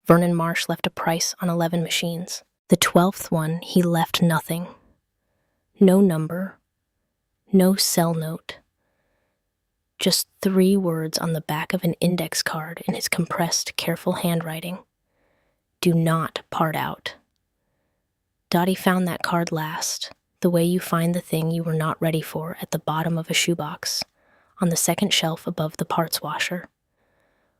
Vernon Marsh left a price on 11 machines. The 12th one, he left nothing. No number, no cell note. Just 3 words on the back of an index card in his compressed, careful handwriting. Do not part out. Dottie found that card last, the way you find the thing you were not ready for at the bottom of a shoebox, on the second shelf above the parts washer.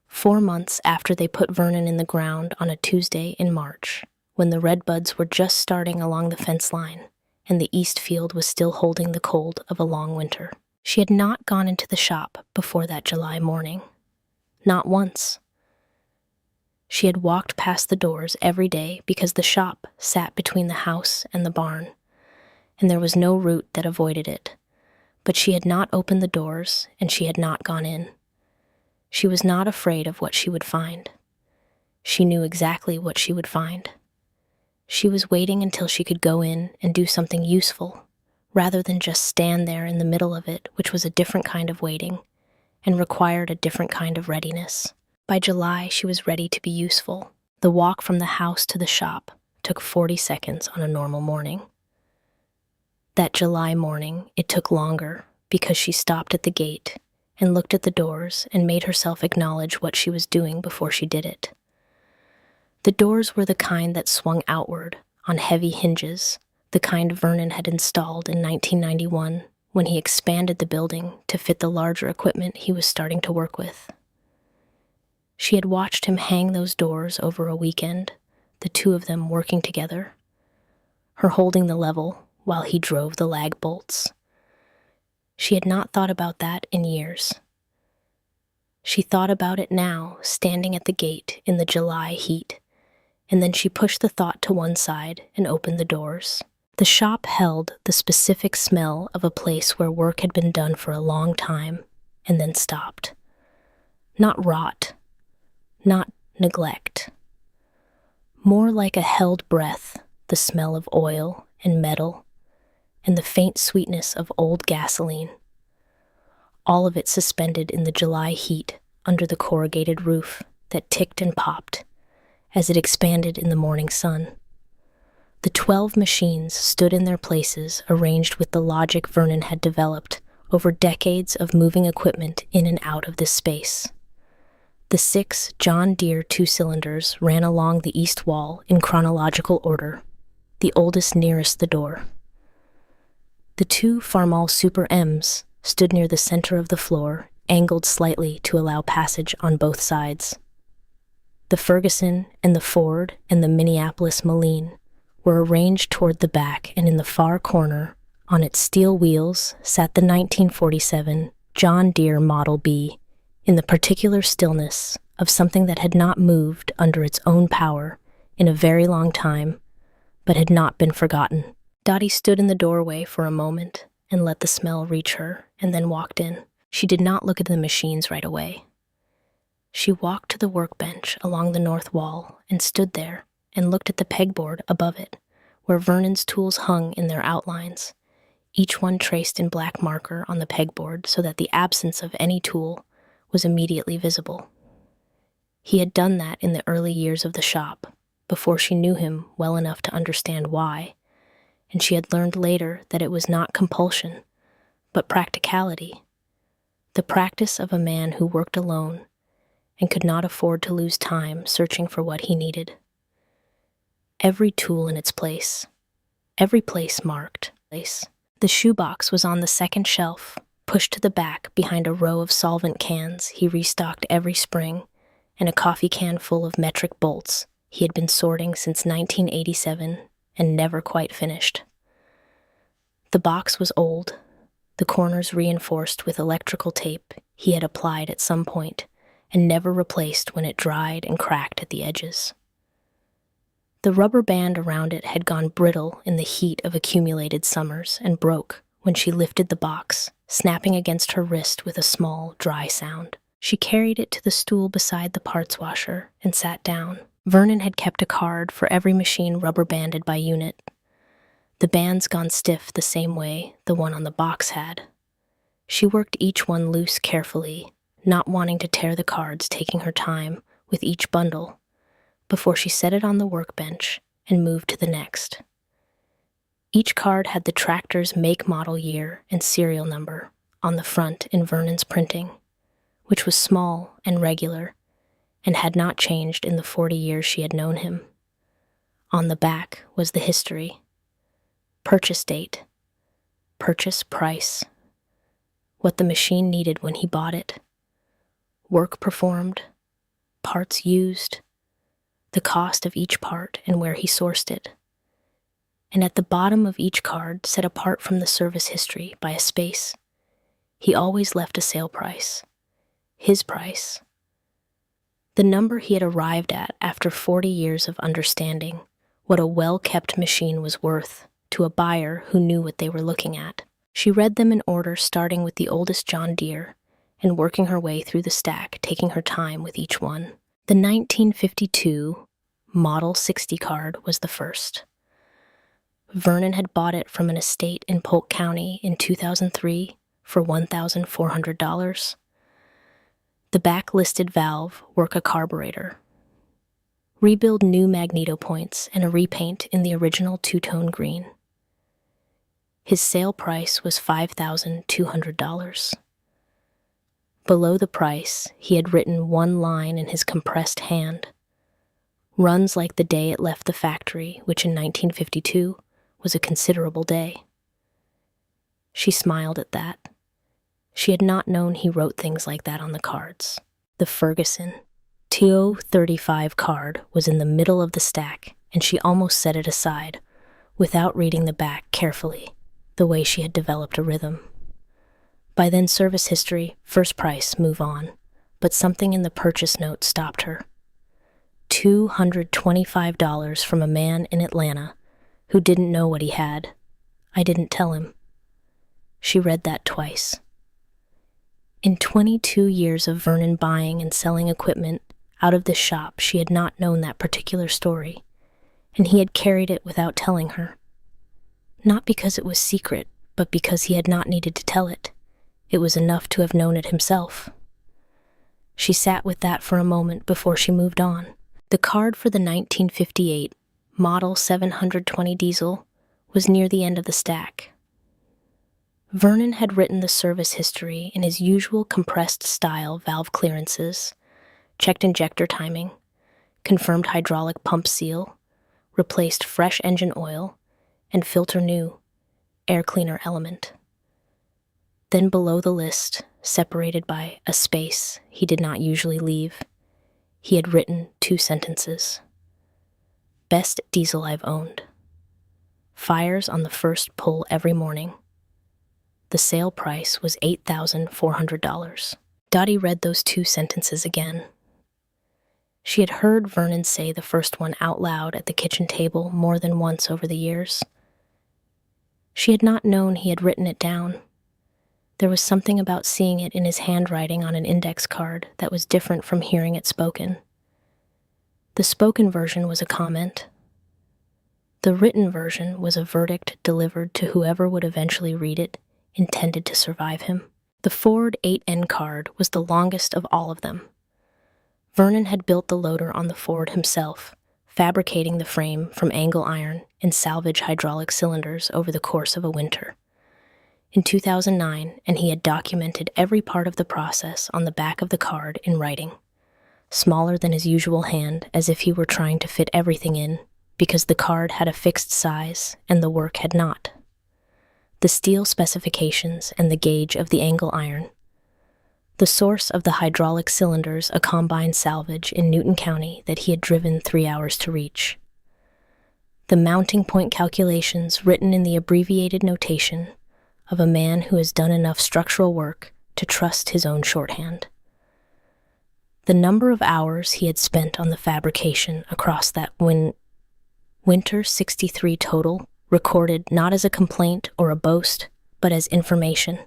4 months after they put Vernon in the ground on a Tuesday in March, when the redbuds were just starting along the fence line, and the east field was still holding the cold of a long winter. She had not gone into the shop before that July morning. Not once. She had walked past the doors every day because the shop sat between the house and the barn, and there was no route that avoided it. But she had not opened the doors, and she had not gone in. She was not afraid of what she would find. She knew exactly what she would find. She was waiting until she could go in and do something useful, rather than just stand there in the middle of it, which was a different kind of waiting, and required a different kind of readiness. By July, she was ready to be useful. The walk from the house to the shop took 40 seconds on a normal morning. That July morning, it took longer because she stopped at the gate and looked at the doors and made herself acknowledge what she was doing before she did it. The doors were the kind that swung outward on heavy hinges, the kind Vernon had installed in 1991 when he expanded the building to fit the larger equipment he was starting to work with. She had watched him hang those doors over a weekend, the 2 of them working together, her holding the level while he drove the lag bolts. She had not thought about that in years. She thought about it now, standing at the gate in the July heat, and then she pushed the thought to one side and opened the doors. The shop held the specific smell of a place where work had been done for a long time and then stopped. Not rot, not neglect. More like a held breath, the smell of oil and metal, and the faint sweetness of old gasoline. All of it suspended in the July heat under the corrugated roof that ticked and popped as it expanded in the morning sun. The 12 machines stood in their places, arranged with the logic Vernon had developed over decades of moving equipment in and out of this space. The 6 John Deere 2-cylinders ran along the east wall in chronological order, the oldest nearest the door. The 2 Farmall Super M's stood near the center of the floor, angled slightly to allow passage on both sides. The Ferguson and the Ford and the Minneapolis Moline were arranged toward the back, and in the far corner, on its steel wheels, sat the 1947 John Deere Model B, in the particular stillness of something that had not moved under its own power in a very long time, but had not been forgotten. Dottie stood in the doorway for a moment and let the smell reach her, and then walked in. She did not look at the machines right away. She walked to the workbench along the north wall and stood there and looked at the pegboard above it, where Vernon's tools hung in their outlines, each one traced in black marker on the pegboard so that the absence of any tool was immediately visible. He had done that in the early years of the shop, before she knew him well enough to understand why, and she had learned later that it was not compulsion, but practicality, the practice of a man who worked alone and could not afford to lose time searching for what he needed. Every tool in its place, every place marked. The shoebox was on the second shelf, pushed to the back behind a row of solvent cans he restocked every spring, and a coffee can full of metric bolts he had been sorting since 1987 and never quite finished. The box was old, the corners reinforced with electrical tape he had applied at some point and never replaced when it dried and cracked at the edges. The rubber band around it had gone brittle in the heat of accumulated summers and broke when she lifted the box, snapping against her wrist with a small, dry sound. She carried it to the stool beside the parts washer and sat down. Vernon had kept a card for every machine rubber-banded by unit. The band's gone stiff the same way the one on the box had. She worked each one loose carefully, not wanting to tear the cards, taking her time with each bundle, before she set it on the workbench and moved to the next. Each card had the tractor's make, model, year, and serial number on the front in Vernon's printing, which was small and regular and had not changed in the 40 years she had known him. On the back was the history: purchase date, purchase price, what the machine needed when he bought it, work performed, parts used, the cost of each part and where he sourced it. And at the bottom of each card, set apart from the service history by a space, he always left a sale price, his price, the number he had arrived at after 40 years of understanding what a well-kept machine was worth to a buyer who knew what they were looking at. She read them in order, starting with the oldest John Deere and working her way through the stack, taking her time with each one. The 1952 Model 60 card was the first. Vernon had bought it from an estate in Polk County in 2003 for $1,400. The back-listed valve work a carburetor, rebuild new magneto points, and a repaint in the original two-tone green. His sale price was $5,200. Below the price, he had written one line in his compressed hand: runs like the day it left the factory, which in 1952 was a considerable day. She smiled at that. She had not known he wrote things like that on the cards. The Ferguson TO-35 card was in the middle of the stack, and she almost set it aside, without reading the back carefully, the way she had developed a rhythm. By then, service history, first price, move on, but something in the purchase note stopped her. $225 from a man in Atlanta who didn't know what he had. I didn't tell him. She read that twice. In 22 years of Vernon buying and selling equipment out of this shop, she had not known that particular story, and he had carried it without telling her. Not because it was secret, but because he had not needed to tell it. It was enough to have known it himself. She sat with that for a moment before she moved on. The card for the 1958 Model 720 diesel was near the end of the stack. Vernon had written the service history in his usual compressed style: valve clearances, checked injector timing, confirmed hydraulic pump seal, replaced fresh engine oil, and filter new, air cleaner element. Then below the list, separated by a space he did not usually leave, he had written 2 sentences. Best diesel I've owned. Fires on the first pull every morning. The sale price was $8,400. Dottie read those 2 sentences again. She had heard Vernon say the first one out loud at the kitchen table more than once over the years. She had not known he had written it down. There was something about seeing it in his handwriting on an index card that was different from hearing it spoken. The spoken version was a comment. The written version was a verdict delivered to whoever would eventually read it, intended to survive him. The Ford 8N card was the longest of all of them. Vernon had built the loader on the Ford himself, fabricating the frame from angle iron and salvage hydraulic cylinders over the course of a winter. In 2009, and he had documented every part of the process on the back of the card in writing, smaller than his usual hand, as if he were trying to fit everything in, because the card had a fixed size and the work had not. The steel specifications and the gauge of the angle iron. The source of the hydraulic cylinders, a combine salvage in Newton County that he had driven 3 hours to reach. The mounting point calculations written in the abbreviated notation of a man who has done enough structural work to trust his own shorthand. The number of hours he had spent on the fabrication across that winter, 63 total, recorded not as a complaint or a boast, but as information.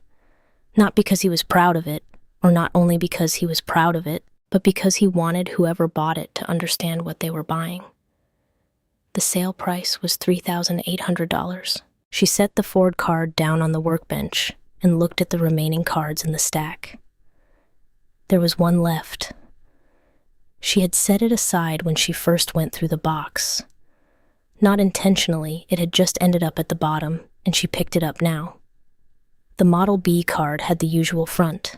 Not because he was proud of it, or not only because he was proud of it, but because he wanted whoever bought it to understand what they were buying. The sale price was $3,800. She set the Ford card down on the workbench and looked at the remaining cards in the stack. There was one left. She had set it aside when she first went through the box. Not intentionally, it had just ended up at the bottom, and she picked it up now. The Model B card had the usual front.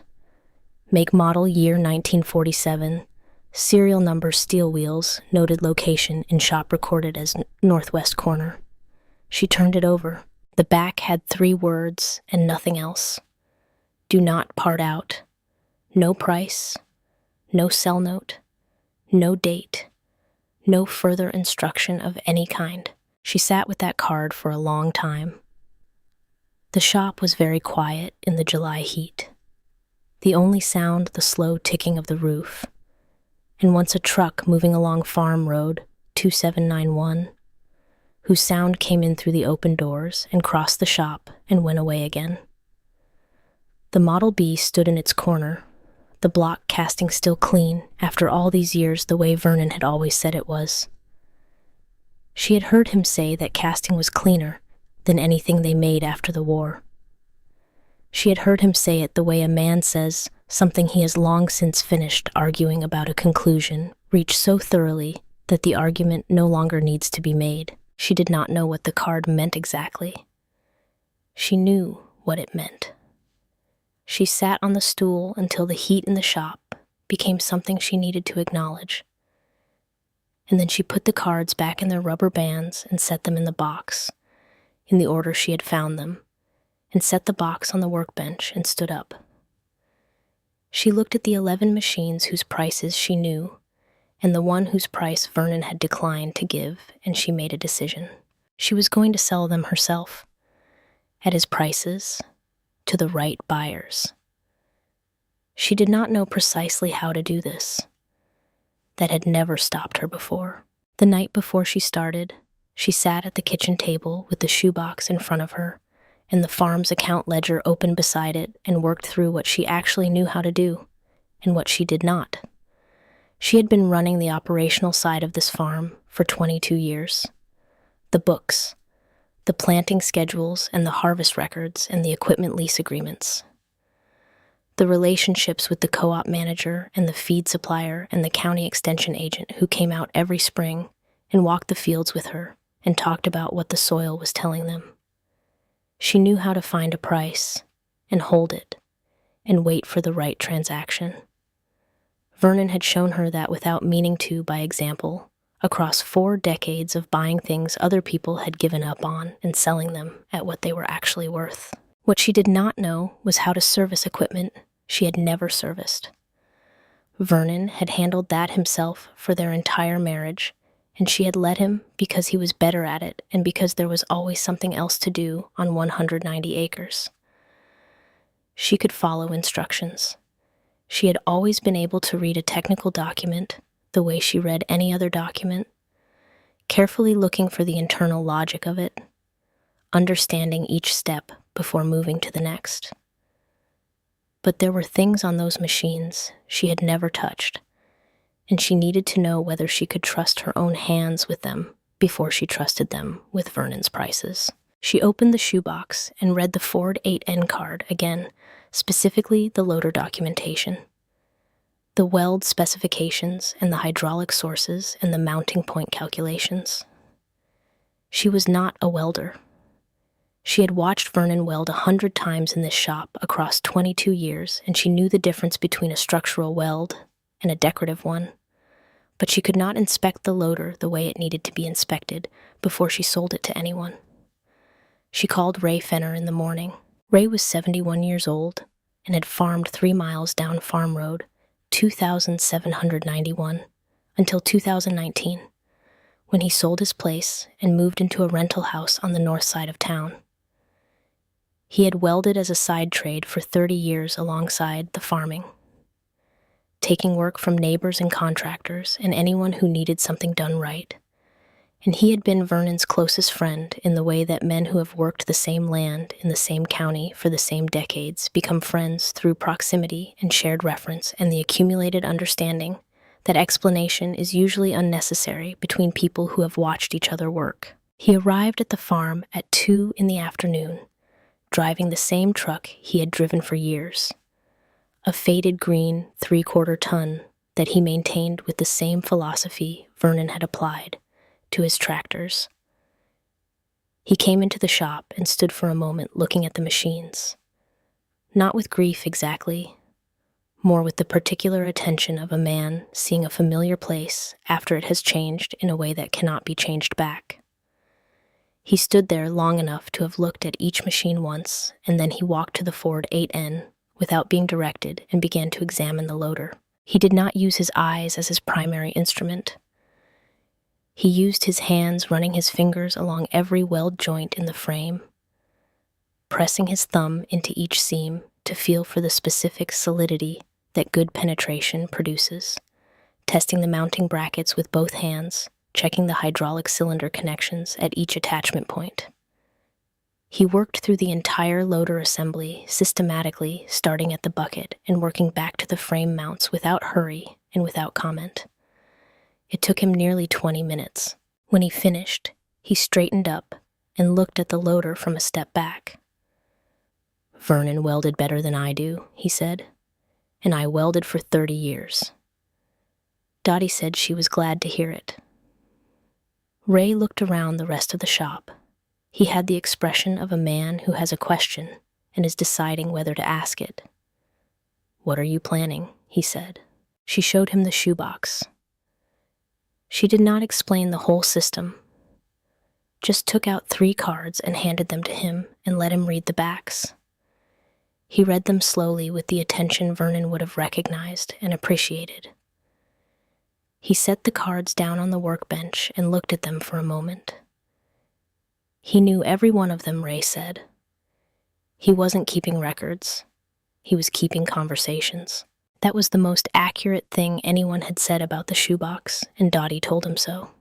Make, model, year 1947, serial number, steel wheels, noted location in shop recorded as northwest corner. She turned it over. The back had 3 words and nothing else. Do not part out. No price. No sell note. No date. No further instruction of any kind. She sat with that card for a long time. The shop was very quiet in the July heat. The only sound the slow ticking of the roof, and once a truck moving along Farm Road 2791, whose sound came in through the open doors and crossed the shop and went away again. The Model B stood in its corner, the block casting still clean after all these years the way Vernon had always said it was. She had heard him say that casting was cleaner than anything they made after the war. She had heard him say it the way a man says something he has long since finished arguing about a conclusion reached so thoroughly that the argument no longer needs to be made. She did not know what the card meant exactly. She knew what it meant. She sat on the stool until the heat in the shop became something she needed to acknowledge. And then she put the cards back in their rubber bands and set them in the box, in the order she had found them, and set the box on the workbench and stood up. She looked at the 11 machines whose prices she knew, and the one whose price Vernon had declined to give, and she made a decision. She was going to sell them herself, at his prices, to the right buyers. She did not know precisely how to do this. That had never stopped her before. The night before she started, she sat at the kitchen table with the shoebox in front of her and the farm's account ledger open beside it and worked through what she actually knew how to do and what she did not. She had been running the operational side of this farm for 22 years. The books, the planting schedules and the harvest records and the equipment lease agreements. The relationships with the co-op manager and the feed supplier and the county extension agent who came out every spring and walked the fields with her and talked about what the soil was telling them. She knew how to find a price and hold it and wait for the right transaction. Vernon had shown her that without meaning to by example, across 4 decades of buying things other people had given up on and selling them at what they were actually worth. What she did not know was how to service equipment she had never serviced. Vernon had handled that himself for their entire marriage, and she had let him because he was better at it and because there was always something else to do on 190 acres. She could follow instructions. She had always been able to read a technical document the way she read any other document, carefully looking for the internal logic of it, understanding each step before moving to the next. But there were things on those machines she had never touched, and she needed to know whether she could trust her own hands with them before she trusted them with Vernon's prices. She opened the shoebox and read the Ford 8N card again, specifically the loader documentation. The weld specifications and the hydraulic sources and the mounting point calculations. She was not a welder. She had watched Vernon weld 100 times in this shop across 22 years, and she knew the difference between a structural weld and a decorative one. But she could not inspect the loader the way it needed to be inspected before she sold it to anyone. She called Ray Fenner in the morning. Ray was 71 years old and had farmed 3 miles down Farm Road 2,791 until 2019, when he sold his place and moved into a rental house on the north side of town. He had welded as a side trade for 30 years alongside the farming, taking work from neighbors and contractors and anyone who needed something done right. And he had been Vernon's closest friend in the way that men who have worked the same land in the same county for the same decades become friends through proximity and shared reference and the accumulated understanding that explanation is usually unnecessary between people who have watched each other work. He arrived at the farm at 2 in the afternoon, driving the same truck he had driven for years, a faded green 3/4 ton that he maintained with the same philosophy Vernon had applied to his tractors. He came into the shop and stood for a moment looking at the machines. Not with grief exactly, more with the particular attention of a man seeing a familiar place after it has changed in a way that cannot be changed back. He stood there long enough to have looked at each machine once, and then he walked to the Ford 8N without being directed and began to examine the loader. He did not use his eyes as his primary instrument. He used his hands, running his fingers along every weld joint in the frame, pressing his thumb into each seam to feel for the specific solidity that good penetration produces, testing the mounting brackets with both hands, checking the hydraulic cylinder connections at each attachment point. He worked through the entire loader assembly systematically, starting at the bucket and working back to the frame mounts without hurry and without comment. It took him nearly 20 minutes. When he finished, he straightened up and looked at the loader from a step back. "Vernon welded better than I do," he said, "and I welded for 30 years. Dottie said she was glad to hear it. Ray looked around the rest of the shop. He had the expression of a man who has a question and is deciding whether to ask it. "What are you planning?" he said. She showed him the shoebox. She did not explain the whole system, just took out 3 cards and handed them to him and let him read the backs. He read them slowly with the attention Vernon would have recognized and appreciated. He set the cards down on the workbench and looked at them for a moment. He knew every one of them, Ray said. He wasn't keeping records. He was keeping conversations. That was the most accurate thing anyone had said about the shoebox, and Dottie told him so.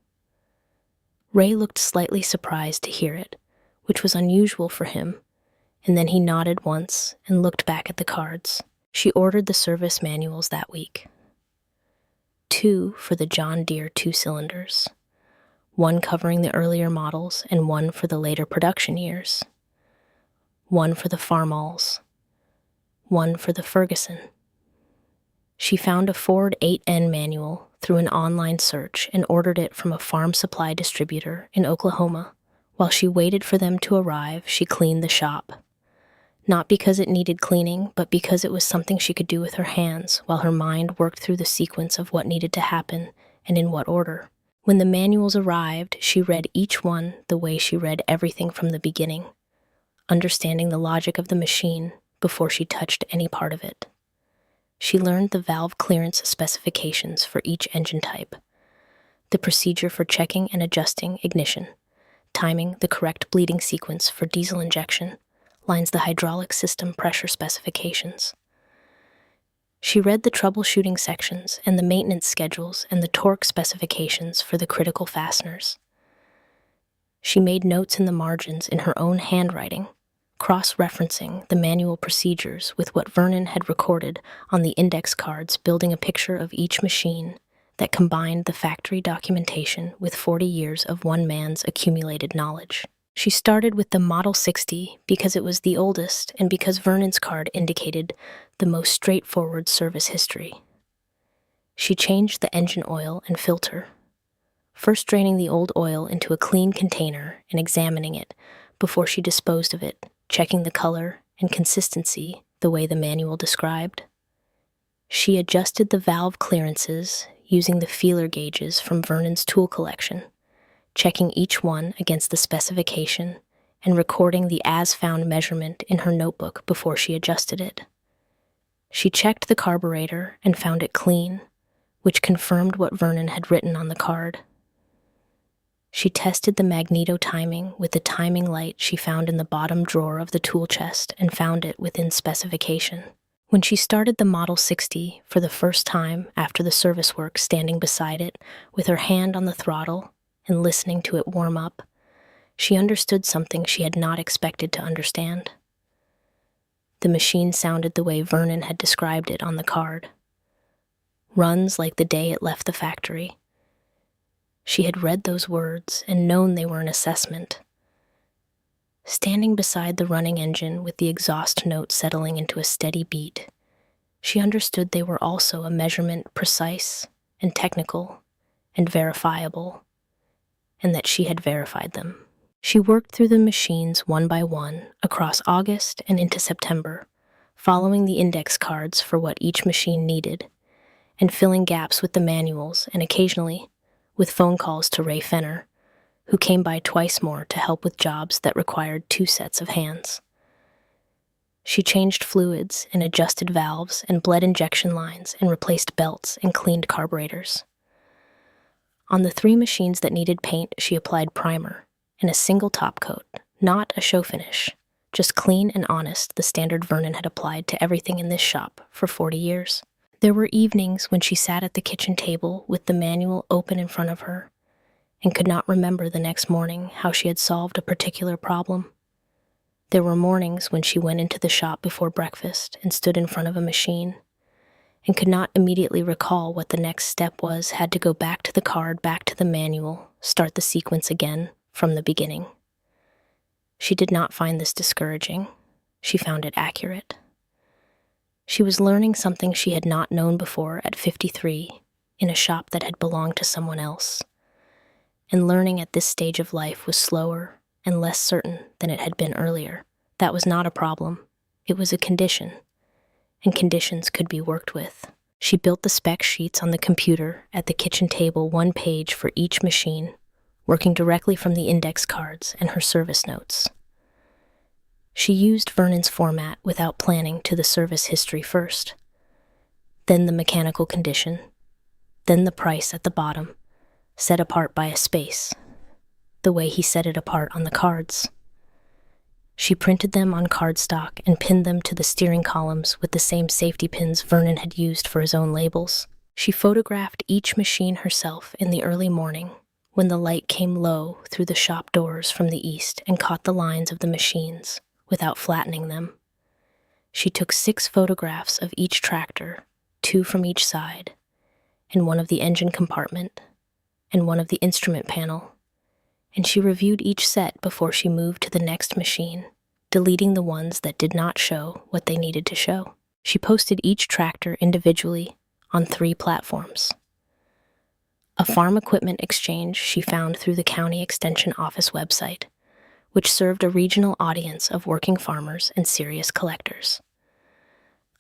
Ray looked slightly surprised to hear it, which was unusual for him, and then he nodded once and looked back at the cards. She ordered the service manuals that week. 2 for the John Deere 2-cylinders, 1 covering the earlier models and 1 for the later production years, 1 for the Farmalls, 1 for the Ferguson. She found a Ford 8N manual through an online search and ordered it from a farm supply distributor in Oklahoma. While she waited for them to arrive, she cleaned the shop. Not because it needed cleaning, but because it was something she could do with her hands while her mind worked through the sequence of what needed to happen and in what order. When the manuals arrived, she read each one the way she read everything from the beginning, understanding the logic of the machine before she touched any part of it. She learned the valve clearance specifications for each engine type, the procedure for checking and adjusting ignition, timing the correct bleeding sequence for diesel injection, lines the hydraulic system pressure specifications. She read the troubleshooting sections and the maintenance schedules and the torque specifications for the critical fasteners. She made notes in the margins in her own handwriting, cross-referencing the manual procedures with what Vernon had recorded on the index cards, building a picture of each machine that combined the factory documentation with 40 years of one man's accumulated knowledge. She started with the Model 60 because it was the oldest and because Vernon's card indicated the most straightforward service history. She changed the engine oil and filter, first draining the old oil into a clean container and examining it before she disposed of it, checking the color and consistency the way the manual described. She adjusted the valve clearances using the feeler gauges from Vernon's tool collection, checking each one against the specification and recording the as-found measurement in her notebook before she adjusted it. She checked the carburetor and found it clean, which confirmed what Vernon had written on the card. She tested the magneto timing with the timing light she found in the bottom drawer of the tool chest and found it within specification. When she started the Model 60 for the first time after the service work, standing beside it with her hand on the throttle and listening to it warm up, she understood something she had not expected to understand. The machine sounded the way Vernon had described it on the card. Runs like the day it left the factory. She had read those words and known they were an assessment. Standing beside the running engine with the exhaust note settling into a steady beat, She understood they were also a measurement precise and technical and verifiable, and that she had verified them. She worked through the machines one by one across August and into September, following the index cards for what each machine needed, and filling gaps with the manuals and occasionally with phone calls to Ray Fenner, who came by twice more to help with jobs that required 2 sets of hands. She changed fluids and adjusted valves and bled injection lines and replaced belts and cleaned carburetors. On the 3 machines that needed paint, she applied primer and a single top coat, not a show finish, just clean and honest, the standard Vernon had applied to everything in this shop for 40 years. There were evenings when she sat at the kitchen table with the manual open in front of her and could not remember the next morning how she had solved a particular problem. There were mornings when she went into the shop before breakfast and stood in front of a machine and could not immediately recall what the next step was, had to go back to the card, back to the manual, start the sequence again from the beginning. She did not find this discouraging. She found it accurate. She was learning something she had not known before at 53 in a shop that had belonged to someone else. And learning at this stage of life was slower and less certain than it had been earlier. That was not a problem. It was a condition, and conditions could be worked with. She built the spec sheets on the computer at the kitchen table, 1 page for each machine, working directly from the index cards and her service notes. She used Vernon's format without planning to the service history first, then the mechanical condition, then the price at the bottom, set apart by a space, the way he set it apart on the cards. She printed them on cardstock and pinned them to the steering columns with the same safety pins Vernon had used for his own labels. She photographed each machine herself in the early morning when the light came low through the shop doors from the east and caught the lines of the machines without flattening them. She took 6 photographs of each tractor, 2 from each side, and 1 of the engine compartment, and 1 of the instrument panel, and she reviewed each set before she moved to the next machine, deleting the ones that did not show what they needed to show. She posted each tractor individually on 3 platforms. A farm equipment exchange she found through the county extension office website, which served a regional audience of working farmers and serious collectors.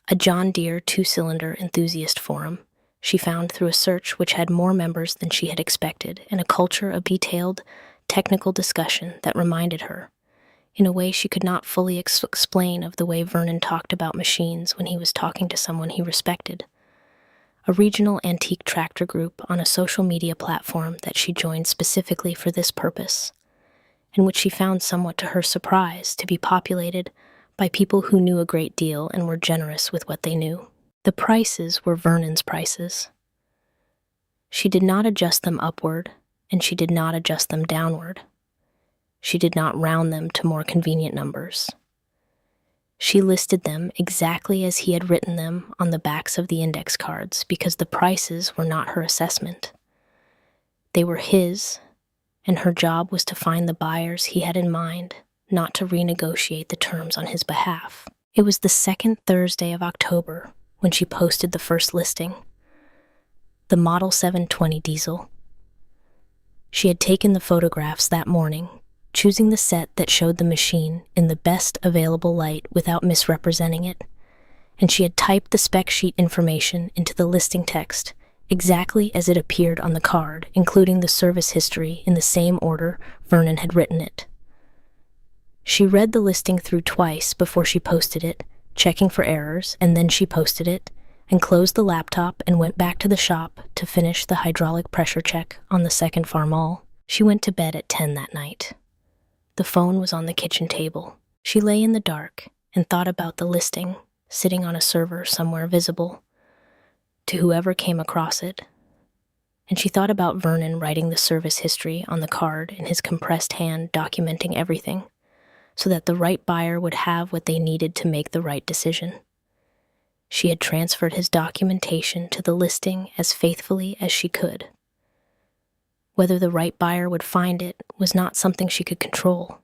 A John Deere 2-cylinder enthusiast forum she found through a search which had more members than she had expected, and a culture of detailed, technical discussion that reminded her, in a way she could not fully explain, of the way Vernon talked about machines when he was talking to someone he respected. A regional antique tractor group on a social media platform that she joined specifically for this purpose, and which she found, somewhat to her surprise, to be populated by people who knew a great deal and were generous with what they knew. The prices were Vernon's prices. She did not adjust them upward, and she did not adjust them downward. She did not round them to more convenient numbers. She listed them exactly as he had written them on the backs of the index cards, because the prices were not her assessment. They were his, and her job was to find the buyers he had in mind, not to renegotiate the terms on his behalf. It was the 2nd Thursday of October when she posted the first listing, the Model 720 diesel. She had taken the photographs that morning, choosing the set that showed the machine in the best available light without misrepresenting it, and she had typed the spec sheet information into the listing text exactly as it appeared on the card, including the service history in the same order Vernon had written it. She read the listing through twice before she posted it, checking for errors, and then she posted it and closed the laptop and went back to the shop to finish the hydraulic pressure check on the second Farmall. She went to bed at 10 that night. The phone was on the kitchen table. She lay in the dark and thought about the listing, sitting on a server somewhere visible to whoever came across it. And she thought about Vernon writing the service history on the card in his compressed hand, documenting everything, so that the right buyer would have what they needed to make the right decision. She had transferred his documentation to the listing as faithfully as she could. Whether the right buyer would find it was not something she could control.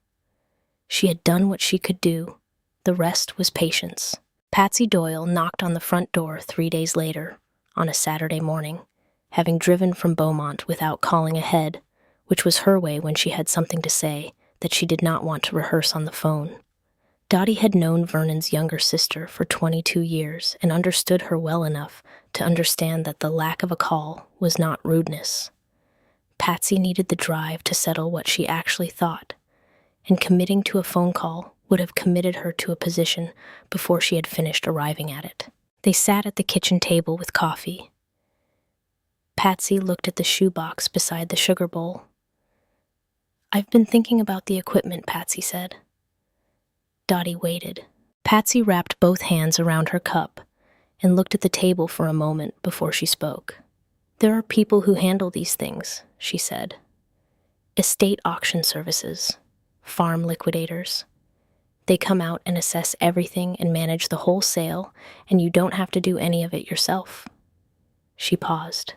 She had done what she could do. The rest was patience. Patsy Doyle knocked on the front door 3 days later, on a Saturday morning, having driven from Beaumont without calling ahead, which was her way when she had something to say that she did not want to rehearse on the phone. Dottie had known Vernon's younger sister for 22 years and understood her well enough to understand that the lack of a call was not rudeness. Patsy needed the drive to settle what she actually thought, and committing to a phone call would have committed her to a position before she had finished arriving at it. They sat at the kitchen table with coffee. Patsy looked at the shoebox beside the sugar bowl. "I've been thinking about the equipment," Patsy said. Dottie waited. Patsy wrapped both hands around her cup and looked at the table for a moment before she spoke. "There are people who handle these things," she said. "Estate auction services, farm liquidators. They come out and assess everything and manage the whole sale, and you don't have to do any of it yourself." She paused.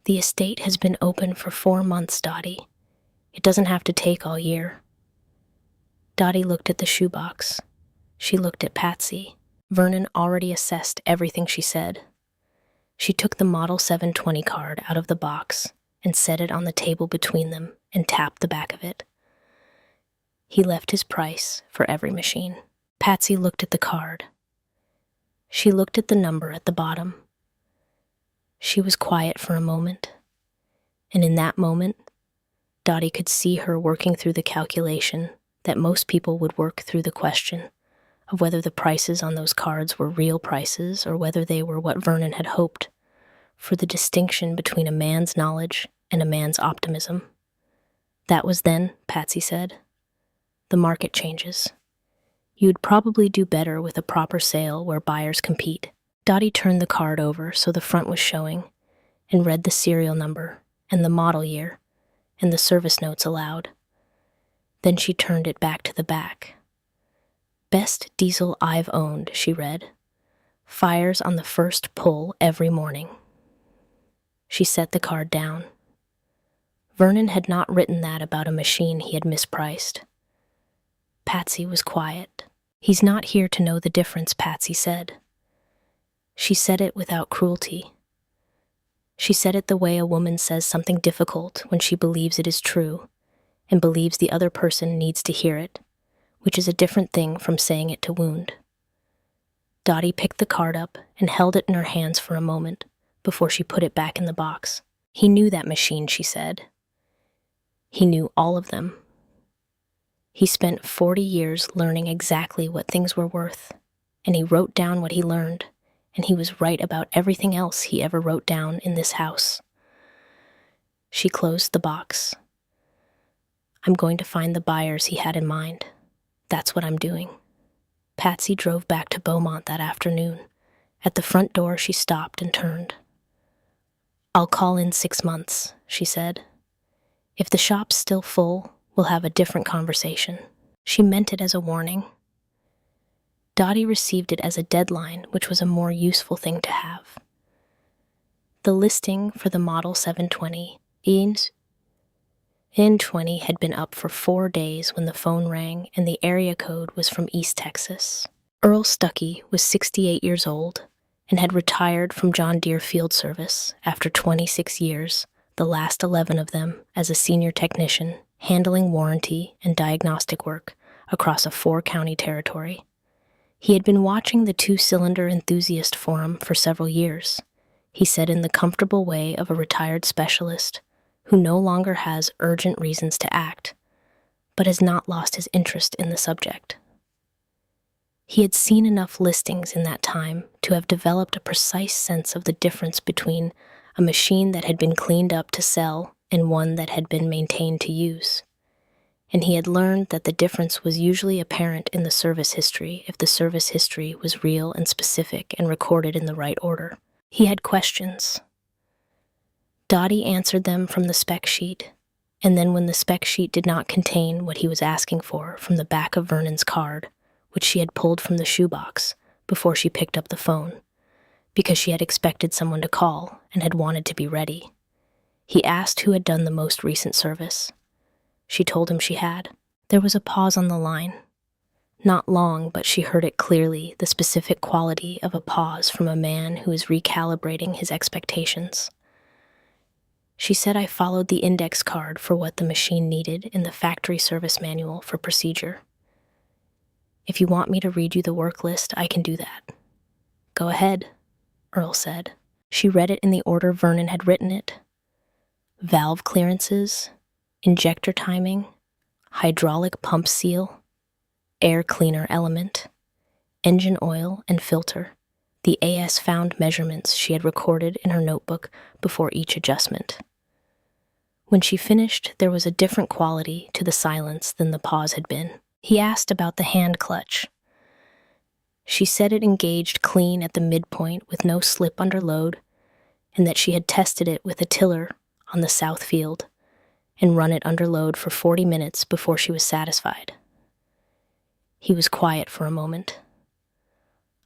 "The estate has been open for 4 months, Dottie. It doesn't have to take all year." Dottie looked at the shoebox. She looked at Patsy. Vernon already assessed everything she said. She took the Model 720 card out of the box and set it on the table between them and tapped the back of it. He left his price for every machine. Patsy looked at the card. She looked at the number at the bottom. She was quiet for a moment, and in that moment, Dottie could see her working through the calculation that most people would work through the question of whether the prices on those cards were real prices or whether they were what Vernon had hoped, for the distinction between a man's knowledge and a man's optimism. "That was then," Patsy said. "The market changes. You'd probably do better with a proper sale where buyers compete." Dottie turned the card over so the front was showing and read the serial number and the model year and the service notes aloud. Then she turned it back to the back. "Best diesel I've owned," she read. "Fires on the first pull every morning." She set the card down. Vernon had not written that about a machine he had mispriced. Patsy was quiet. "He's not here to know the difference," Patsy said. She said it without cruelty. She said it the way a woman says something difficult when she believes it is true and believes the other person needs to hear it, which is a different thing from saying it to wound. Dottie picked the card up and held it in her hands for a moment before she put it back in the box. "He knew that machine," she said. "He knew all of them. He spent 40 years learning exactly what things were worth, and he wrote down what he learned, and he was right about everything else he ever wrote down in this house." She closed the box. "I'm going to find the buyers he had in mind. That's what I'm doing." Patsy drove back to Beaumont that afternoon. At the front door, she stopped and turned. "I'll call in 6 months," she said. "If the shop's still full, we'll have a different conversation." She meant it as a warning. Dottie received it as a deadline, which was a more useful thing to have. The listing for the Model 720 N20 had been up for 4 days when the phone rang, and the area code was from East Texas. Earl Stuckey was 68 years old and had retired from John Deere Field Service after 26 years, the last 11 of them as a senior technician, handling warranty and diagnostic work across a 4-county territory. He had been watching the 2-cylinder enthusiast forum for several years, he said in the comfortable way of a retired specialist who no longer has urgent reasons to act, but has not lost his interest in the subject. He had seen enough listings in that time to have developed a precise sense of the difference between a machine that had been cleaned up to sell and one that had been maintained to use. And he had learned that the difference was usually apparent in the service history if the service history was real and specific and recorded in the right order. He had questions. Dottie answered them from the spec sheet, and then when the spec sheet did not contain what he was asking for, from the back of Vernon's card, which she had pulled from the shoebox before she picked up the phone, because she had expected someone to call and had wanted to be ready. He asked who had done the most recent service. She told him she had. There was a pause on the line. Not long, but she heard it clearly, the specific quality of a pause from a man who is recalibrating his expectations. She said I followed the index card for what the machine needed in the factory service manual for procedure. If you want me to read you the work list, I can do that. Go ahead, Earl said. She read it in the order Vernon had written it. Valve clearances, injector timing, hydraulic pump seal, air cleaner element, engine oil and filter, the AS found measurements she had recorded in her notebook before each adjustment. When she finished, there was a different quality to the silence than the pause had been. He asked about the hand clutch. She said it engaged clean at the midpoint with no slip under load, and that she had tested it with a tiller on the south field and run it under load for 40 minutes before she was satisfied. He was quiet for a moment.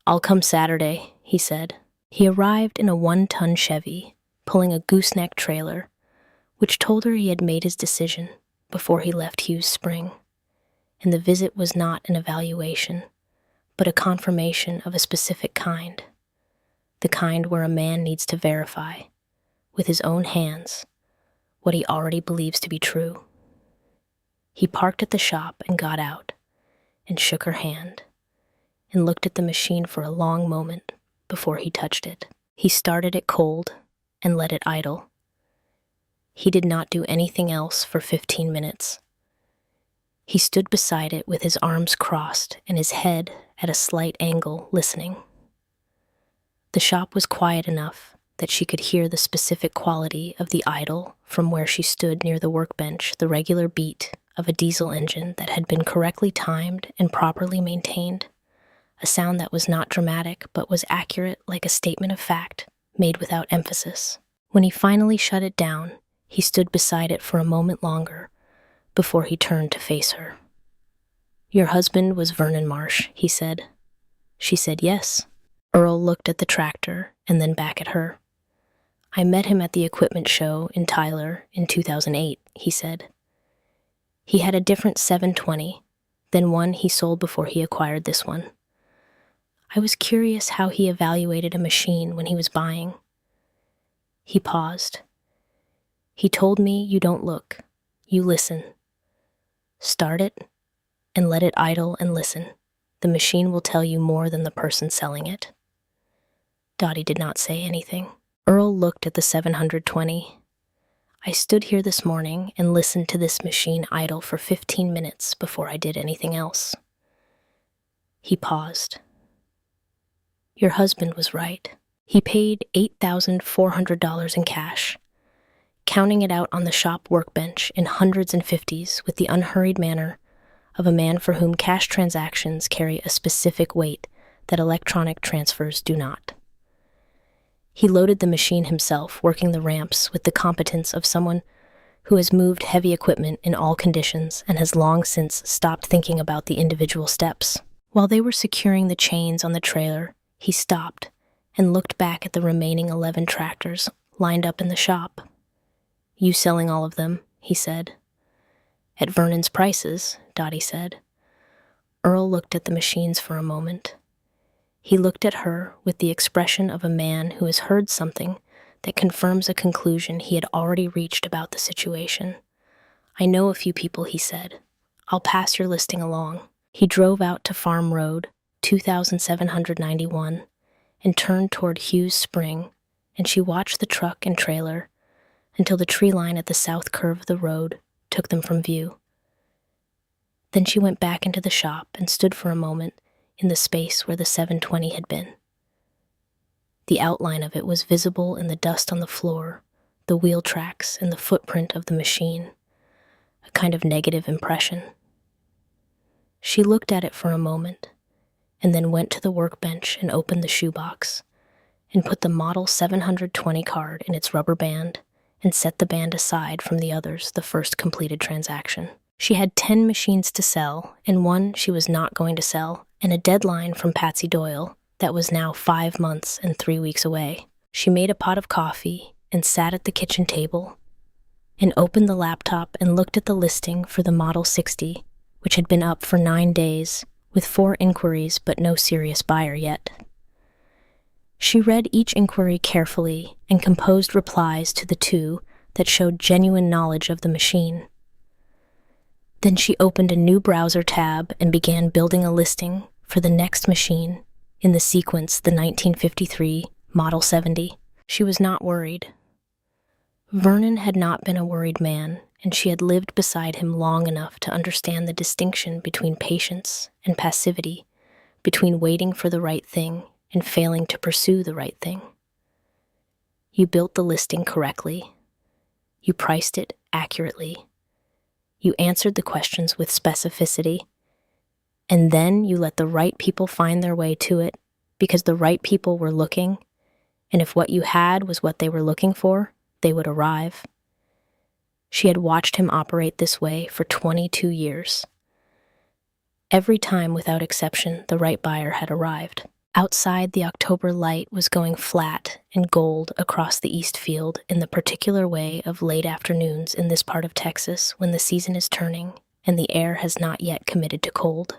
I'll come Saturday, he said. He arrived in a 1-ton Chevy, pulling a gooseneck trailer, which told her he had made his decision before he left Hughes Spring, and the visit was not an evaluation, but a confirmation of a specific kind, the kind where a man needs to verify, with his own hands, what he already believes to be true. He parked at the shop and got out, and shook her hand, and looked at the machine for a long moment before he touched it. He started it cold and let it idle. He did not do anything else for 15 minutes. He stood beside it with his arms crossed and his head at a slight angle, listening. The shop was quiet enough that she could hear the specific quality of the idle from where she stood near the workbench, the regular beat of a diesel engine that had been correctly timed and properly maintained, a sound that was not dramatic but was accurate like a statement of fact, made without emphasis. When he finally shut it down, he stood beside it for a moment longer before he turned to face her. Your husband was Vernon Marsh, he said. She said yes. Earl looked at the tractor and then back at her. I met him at the equipment show in Tyler in 2008, he said. He had a different 720 than one he sold before he acquired this one. I was curious how he evaluated a machine when he was buying. He paused. He told me you don't look, you listen. Start it and let it idle and listen. The machine will tell you more than the person selling it. Dottie did not say anything. Earl looked at the 720. I stood here this morning and listened to this machine idle for 15 minutes before I did anything else. He paused. Your husband was right. He paid $8,400 in cash, counting it out on the shop workbench in hundreds and fifties with the unhurried manner of a man for whom cash transactions carry a specific weight that electronic transfers do not. He loaded the machine himself, working the ramps with the competence of someone who has moved heavy equipment in all conditions and has long since stopped thinking about the individual steps. While they were securing the chains on the trailer, he stopped and looked back at the remaining 11 tractors lined up in the shop. You selling all of them, he said. At Vernon's prices, Dottie said. Earl looked at the machines for a moment. He looked at her with the expression of a man who has heard something that confirms a conclusion he had already reached about the situation. I know a few people, he said. I'll pass your listing along. He drove out to Farm Road, 2791, and turned toward Hughes Spring, and she watched the truck and trailer until the tree line at the south curve of the road took them from view. Then she went back into the shop and stood for a moment in the space where the 720 had been. The outline of it was visible in the dust on the floor, the wheel tracks, and the footprint of the machine, a kind of negative impression. She looked at it for a moment, and then went to the workbench and opened the shoebox, and put the Model 720 card in its rubber band, and set the band aside from the others, the first completed transaction. She had 10 machines to sell, and one she was not going to sell, and a deadline from Patsy Doyle that was now 5 months and 3 weeks away. She made a pot of coffee and sat at the kitchen table and opened the laptop and looked at the listing for the Model 60, which had been up for 9 days with 4 inquiries but no serious buyer yet. She read each inquiry carefully and composed replies to the 2 that showed genuine knowledge of the machine. Then she opened a new browser tab and began building a listing for the next machine in the sequence, the 1953 Model 70. She was not worried. Vernon had not been a worried man, and she had lived beside him long enough to understand the distinction between patience and passivity, between waiting for the right thing and failing to pursue the right thing. You built the listing correctly. You priced it accurately. You answered the questions with specificity. And then you let the right people find their way to it because the right people were looking, and if what you had was what they were looking for, they would arrive. She had watched him operate this way for 22 years. Every time, without exception, the right buyer had arrived. Outside, the October light was going flat and gold across the east field in the particular way of late afternoons in this part of Texas when the season is turning and the air has not yet committed to cold.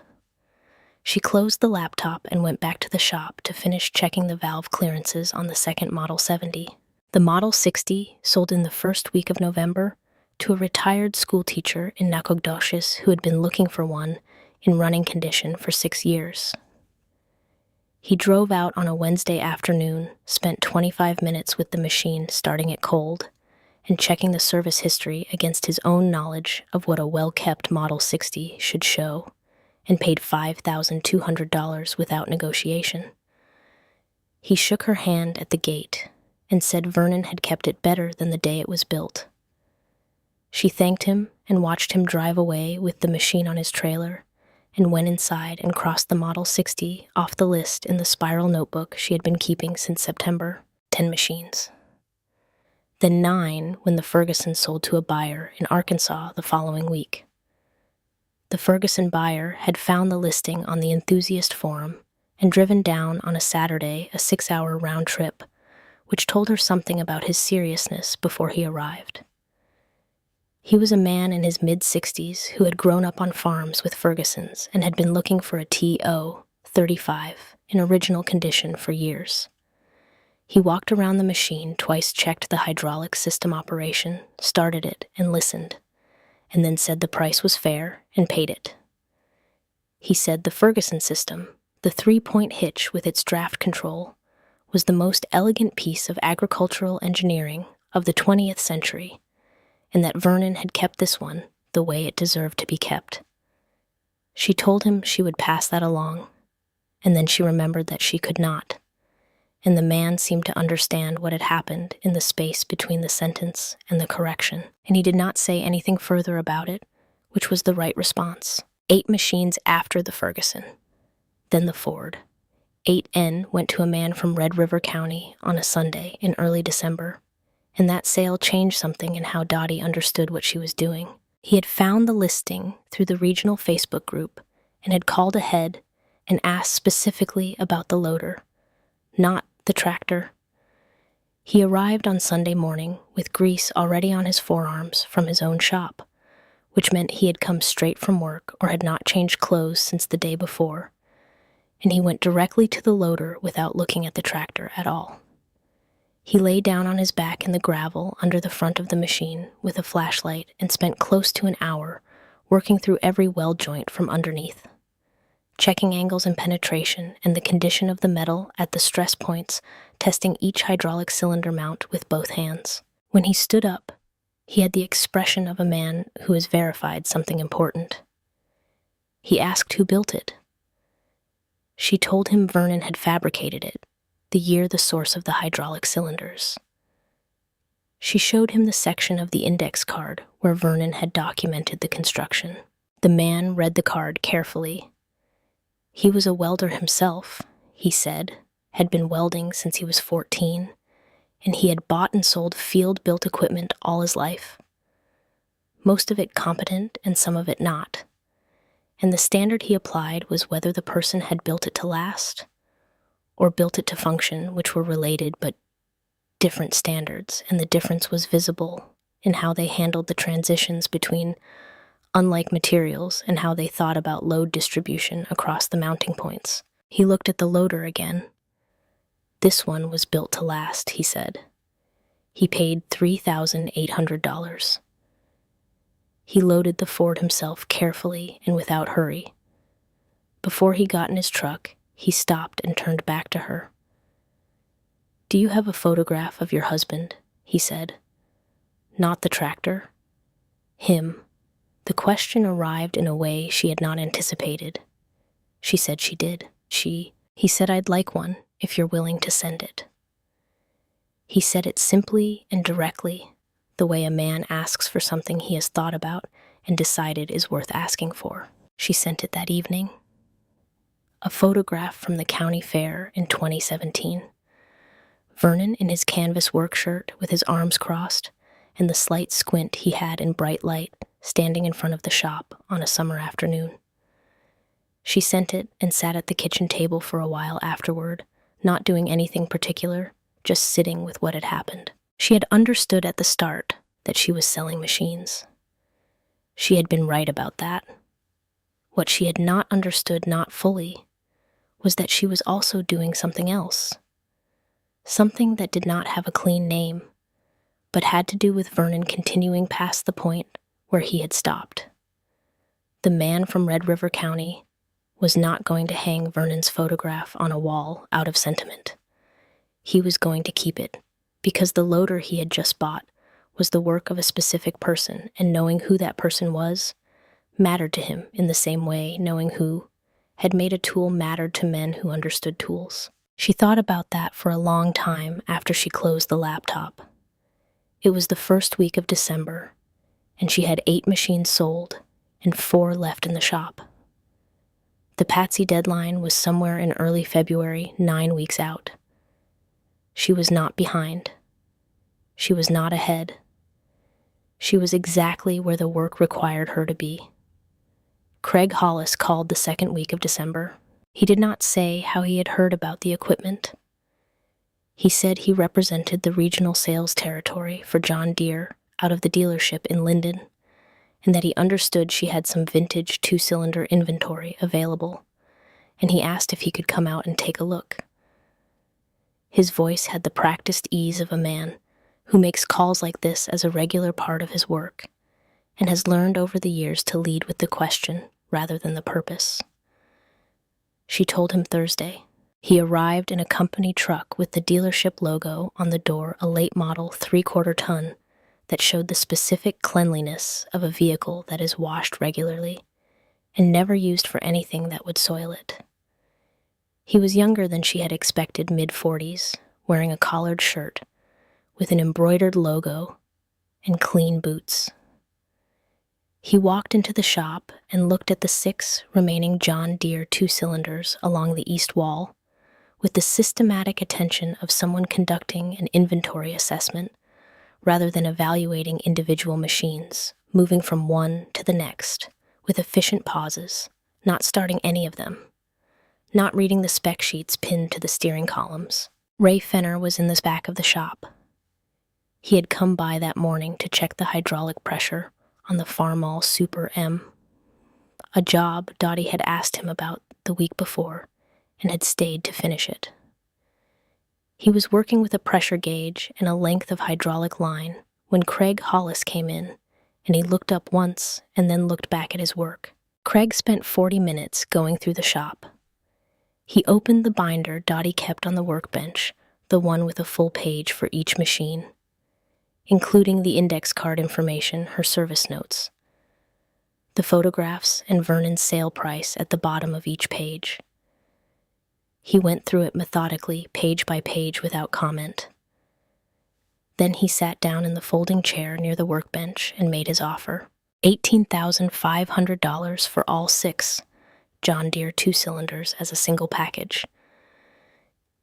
She closed the laptop and went back to the shop to finish checking the valve clearances on the second Model 70. The Model 60 sold in the first week of November to a retired schoolteacher in Nacogdoches who had been looking for one in running condition for 6 years. He drove out on a Wednesday afternoon, spent 25 minutes with the machine starting it cold, and checking the service history against his own knowledge of what a well-kept Model 60 should show, and paid $5,200 without negotiation. He shook her hand at the gate and said Vernon had kept it better than the day it was built. She thanked him and watched him drive away with the machine on his trailer, and went inside and crossed the Model 60 off the list in the spiral notebook she had been keeping since September. 10 machines. Then 9 when the Ferguson sold to a buyer in Arkansas the following week. The Ferguson buyer had found the listing on the enthusiast forum and driven down on a Saturday a 6-hour round trip, which told her something about his seriousness before he arrived. He was a man in his mid-60s who had grown up on farms with Fergusons and had been looking for a TO-35 in original condition for years. He walked around the machine, twice checked the hydraulic system operation, started it, and listened, and then said the price was fair and paid it. He said the Ferguson system, the 3-point hitch with its draft control, was the most elegant piece of agricultural engineering of the 20th century, and that Vernon had kept this one the way it deserved to be kept. She told him she would pass that along, and then she remembered that she could not, and the man seemed to understand what had happened in the space between the sentence and the correction, and he did not say anything further about it, which was the right response. 8 machines after the Ferguson, then the Ford. 8N went to a man from Red River County on a Sunday in early December, and that sale changed something in how Dottie understood what she was doing. He had found the listing through the regional Facebook group and had called ahead and asked specifically about the loader, not the tractor. He arrived on Sunday morning with grease already on his forearms from his own shop, which meant he had come straight from work or had not changed clothes since the day before, and he went directly to the loader without looking at the tractor at all. He lay down on his back in the gravel under the front of the machine with a flashlight and spent close to an hour working through every weld joint from underneath, checking angles and penetration and the condition of the metal at the stress points, testing each hydraulic cylinder mount with both hands. When he stood up, he had the expression of a man who has verified something important. He asked who built it. She told him Vernon had fabricated it, the year the source of the hydraulic cylinders. She showed him the section of the index card where Vernon had documented the construction. The man read the card carefully. He was a welder himself, he said, had been welding since he was 14, and he had bought and sold field-built equipment all his life. Most of it competent and some of it not. And the standard he applied was whether the person had built it to last or built it to function, which were related but different standards, and the difference was visible in how they handled the transitions between unlike materials and how they thought about load distribution across the mounting points. He looked at the loader again. This one was built to last, he said. He paid $3,800. He loaded the Ford himself carefully and without hurry. Before he got in his truck, he stopped and turned back to her. "Do you have a photograph of your husband?" he said. "Not the tractor?" Him. The question arrived in a way she had not anticipated. She said she did. He said, "I'd like one, if you're willing to send it." He said it simply and directly, the way a man asks for something he has thought about and decided is worth asking for. She sent it that evening. A photograph from the county fair in 2017. Vernon in his canvas work shirt with his arms crossed and the slight squint he had in bright light, standing in front of the shop on a summer afternoon. She sent it and sat at the kitchen table for a while afterward, not doing anything particular, just sitting with what had happened. She had understood at the start that she was selling machines. She had been right about that. What she had not understood, not fully, was that she was also doing something else. Something that did not have a clean name, but had to do with Vernon continuing past the point where he had stopped. The man from Red River County was not going to hang Vernon's photograph on a wall out of sentiment. He was going to keep it, because the loader he had just bought was the work of a specific person, and knowing who that person was mattered to him in the same way knowing who had made a tool mattered to men who understood tools. She thought about that for a long time after she closed the laptop. It was the first week of December, and she had 8 machines sold and 4 left in the shop. The Patsy deadline was somewhere in early February, 9 weeks out. She was not behind. She was not ahead. She was exactly where the work required her to be. Craig Hollis called the second week of December. He did not say how he had heard about the equipment. He said he represented the regional sales territory for John Deere out of the dealership in Linden, and that he understood she had some vintage 2-cylinder inventory available, and he asked if he could come out and take a look. His voice had the practiced ease of a man who makes calls like this as a regular part of his work, and has learned over the years to lead with the question rather than the purpose. She told him Thursday. He arrived in a company truck with the dealership logo on the door, a late model 3/4 ton that showed the specific cleanliness of a vehicle that is washed regularly and never used for anything that would soil it. He was younger than she had expected, mid-40s, wearing a collared shirt with an embroidered logo and clean boots. He walked into the shop and looked at the 6 remaining John Deere 2-cylinders along the east wall with the systematic attention of someone conducting an inventory assessment rather than evaluating individual machines, moving from one to the next with efficient pauses, not starting any of them, not reading the spec sheets pinned to the steering columns. Ray Fenner was in the back of the shop. He had come by that morning to check the hydraulic pressure on the Farmall Super M, a job Dottie had asked him about the week before and had stayed to finish it. He was working with a pressure gauge and a length of hydraulic line when Craig Hollis came in, and he looked up once and then looked back at his work. Craig spent 40 minutes going through the shop. He opened the binder Dottie kept on the workbench, the one with a full page for each machine, including the index card information, her service notes, the photographs, and Vernon's sale price at the bottom of each page. He went through it methodically, page by page, without comment. Then he sat down in the folding chair near the workbench and made his offer. $18,500 for all 6 John Deere 2-cylinders as a single package.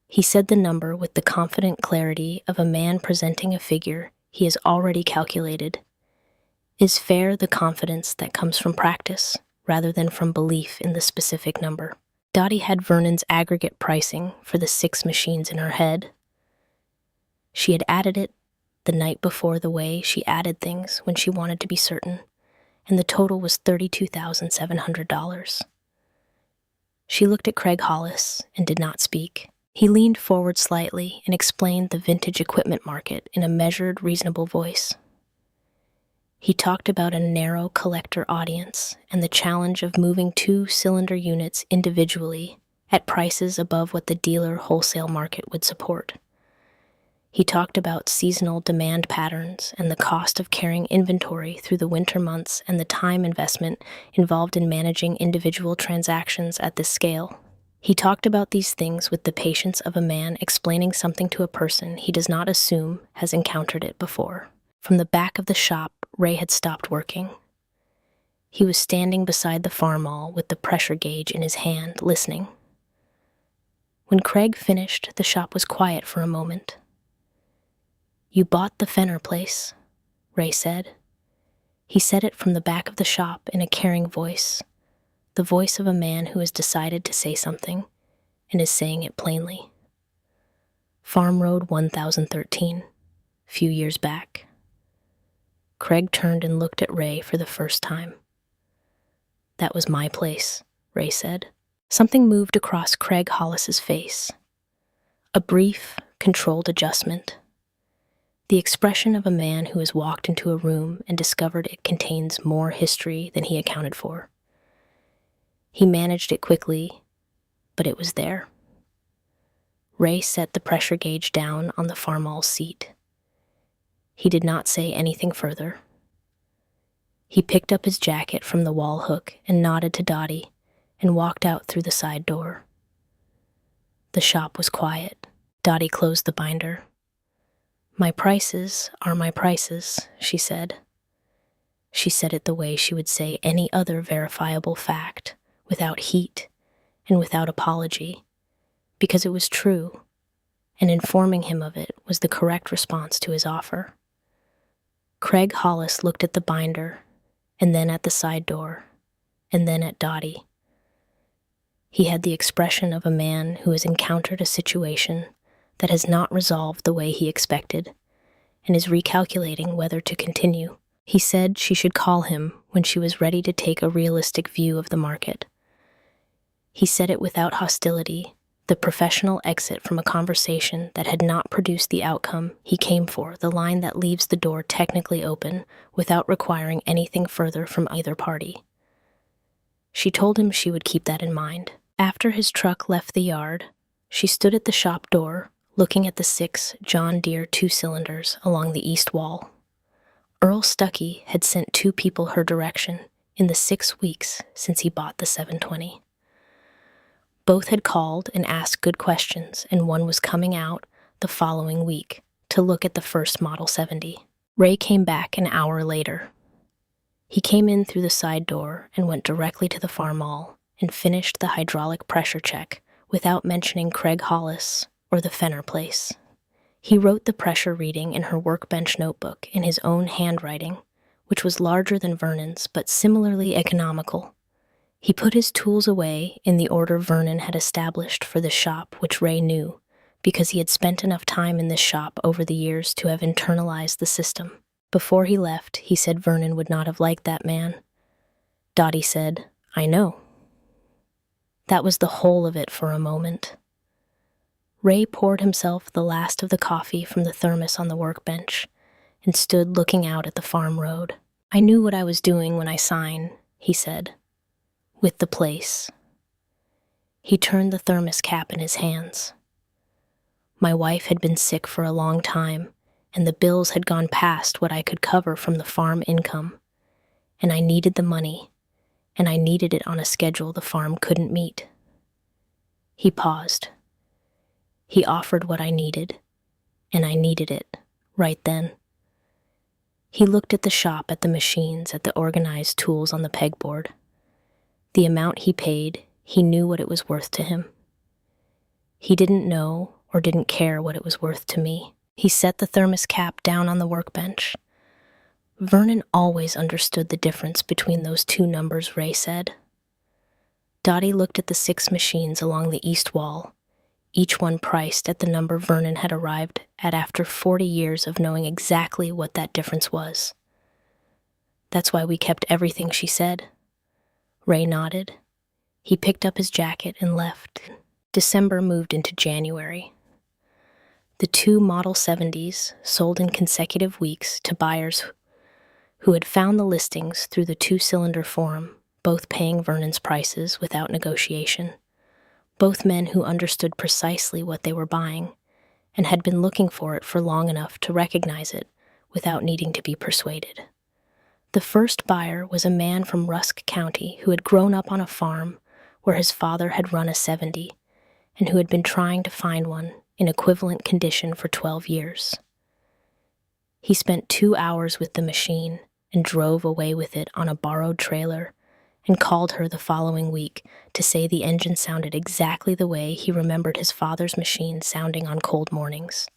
He said the number with the confident clarity of a man presenting a figure he has already calculated. Is fair the confidence that comes from practice, rather than from belief in the specific number. Dottie had Vernon's aggregate pricing for the 6 machines in her head. She had added it the night before the way she added things when she wanted to be certain, and the total was $32,700. She looked at Craig Hollis and did not speak. He leaned forward slightly and explained the vintage equipment market in a measured, reasonable voice. He talked about a narrow collector audience and the challenge of moving 2-cylinder units individually at prices above what the dealer wholesale market would support. He talked about seasonal demand patterns and the cost of carrying inventory through the winter months and the time investment involved in managing individual transactions at this scale. He talked about these things with the patience of a man explaining something to a person he does not assume has encountered it before. From the back of the shop, Ray had stopped working. He was standing beside the farm-all with the pressure gauge in his hand, listening. When Craig finished, the shop was quiet for a moment. "You bought the Fenner place," Ray said. He said it from the back of the shop in a caring voice, the voice of a man who has decided to say something and is saying it plainly. Farm Road 1013, few years back. Craig turned and looked at Ray for the first time. "That was my place," Ray said. Something moved across Craig Hollis's face. A brief, controlled adjustment. The expression of a man who has walked into a room and discovered it contains more history than he accounted for. He managed it quickly, but it was there. Ray set the pressure gauge down on the farm-all seat. He did not say anything further. He picked up his jacket from the wall hook and nodded to Dottie and walked out through the side door. The shop was quiet. Dottie closed the binder. "My prices are my prices," she said. She said it the way she would say any other verifiable fact, without heat and without apology, because it was true, and informing him of it was the correct response to his offer. Craig Hollis looked at the binder, and then at the side door, and then at Dottie. He had the expression of a man who has encountered a situation that has not resolved the way he expected, and is recalculating whether to continue. He said she should call him when she was ready to take a realistic view of the market. He said it without hostility, the professional exit from a conversation that had not produced the outcome he came for, the line that leaves the door technically open without requiring anything further from either party. She told him she would keep that in mind. After his truck left the yard, she stood at the shop door, looking at the 6 John Deere 2-cylinders along the east wall. Earl Stuckey had sent 2 people her direction in the 6 weeks since he bought the 720. Both had called and asked good questions, and one was coming out the following week to look at the first Model 70. Ray came back an hour later. He came in through the side door and went directly to the farm-all and finished the hydraulic pressure check without mentioning Craig Hollis or the Fenner place. He wrote the pressure reading in her workbench notebook in his own handwriting, which was larger than Vernon's but similarly economical. He put his tools away in the order Vernon had established for the shop, which Ray knew, because he had spent enough time in this shop over the years to have internalized the system. Before he left, he said Vernon would not have liked that man. Dottie said, "I know." That was the whole of it for a moment. Ray poured himself the last of the coffee from the thermos on the workbench and stood looking out at the farm road. "I knew what I was doing when I signed," he said, "with the place." He turned the thermos cap in his hands. My wife had been sick for a long time, and the bills had gone past what I could cover from the farm income, and I needed the money, and I needed it on a schedule the farm couldn't meet. He paused. He offered what I needed, and I needed it, right then. He looked at the shop, at the machines, at the organized tools on the pegboard. The amount he paid, he knew what it was worth to him. He didn't know or didn't care what it was worth to me. He set the thermos cap down on the workbench. Vernon always understood the difference between those 2 numbers, Ray said. Dottie looked at the 6 machines along the east wall, each one priced at the number Vernon had arrived at after 40 years of knowing exactly what that difference was. That's why we kept everything she said. Ray nodded. He picked up his jacket and left. December moved into January. The 2 Model 70s sold in consecutive weeks to buyers who had found the listings through the 2-cylinder forum, both paying Vernon's prices without negotiation. Both men who understood precisely what they were buying and had been looking for it for long enough to recognize it without needing to be persuaded. The first buyer was a man from Rusk County who had grown up on a farm where his father had run a 70 and who had been trying to find one in equivalent condition for 12 years. He spent 2 hours with the machine and drove away with it on a borrowed trailer and called her the following week to say the engine sounded exactly the way he remembered his father's machine sounding on cold mornings.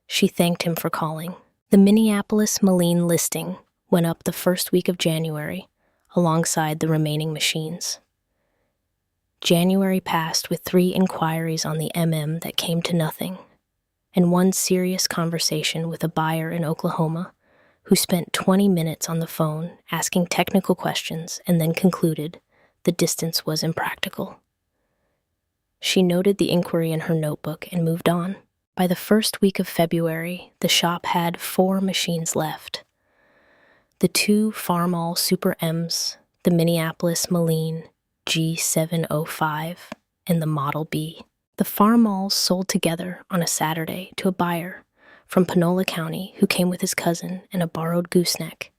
She thanked him for calling. The Minneapolis Moline listing went up the first week of January, alongside the remaining machines. January passed with 3 inquiries on the that came to nothing, and 1 serious conversation with a buyer in Oklahoma who spent 20 minutes on the phone asking technical questions and then concluded the distance was impractical. She noted the inquiry in her notebook and moved on. By the first week of February, the shop had 4 machines left. The 2 Farmall Super M's, the Minneapolis Moline G705, and the Model B. The Farmalls sold together on a Saturday to a buyer from Panola County who came with his cousin and a borrowed gooseneck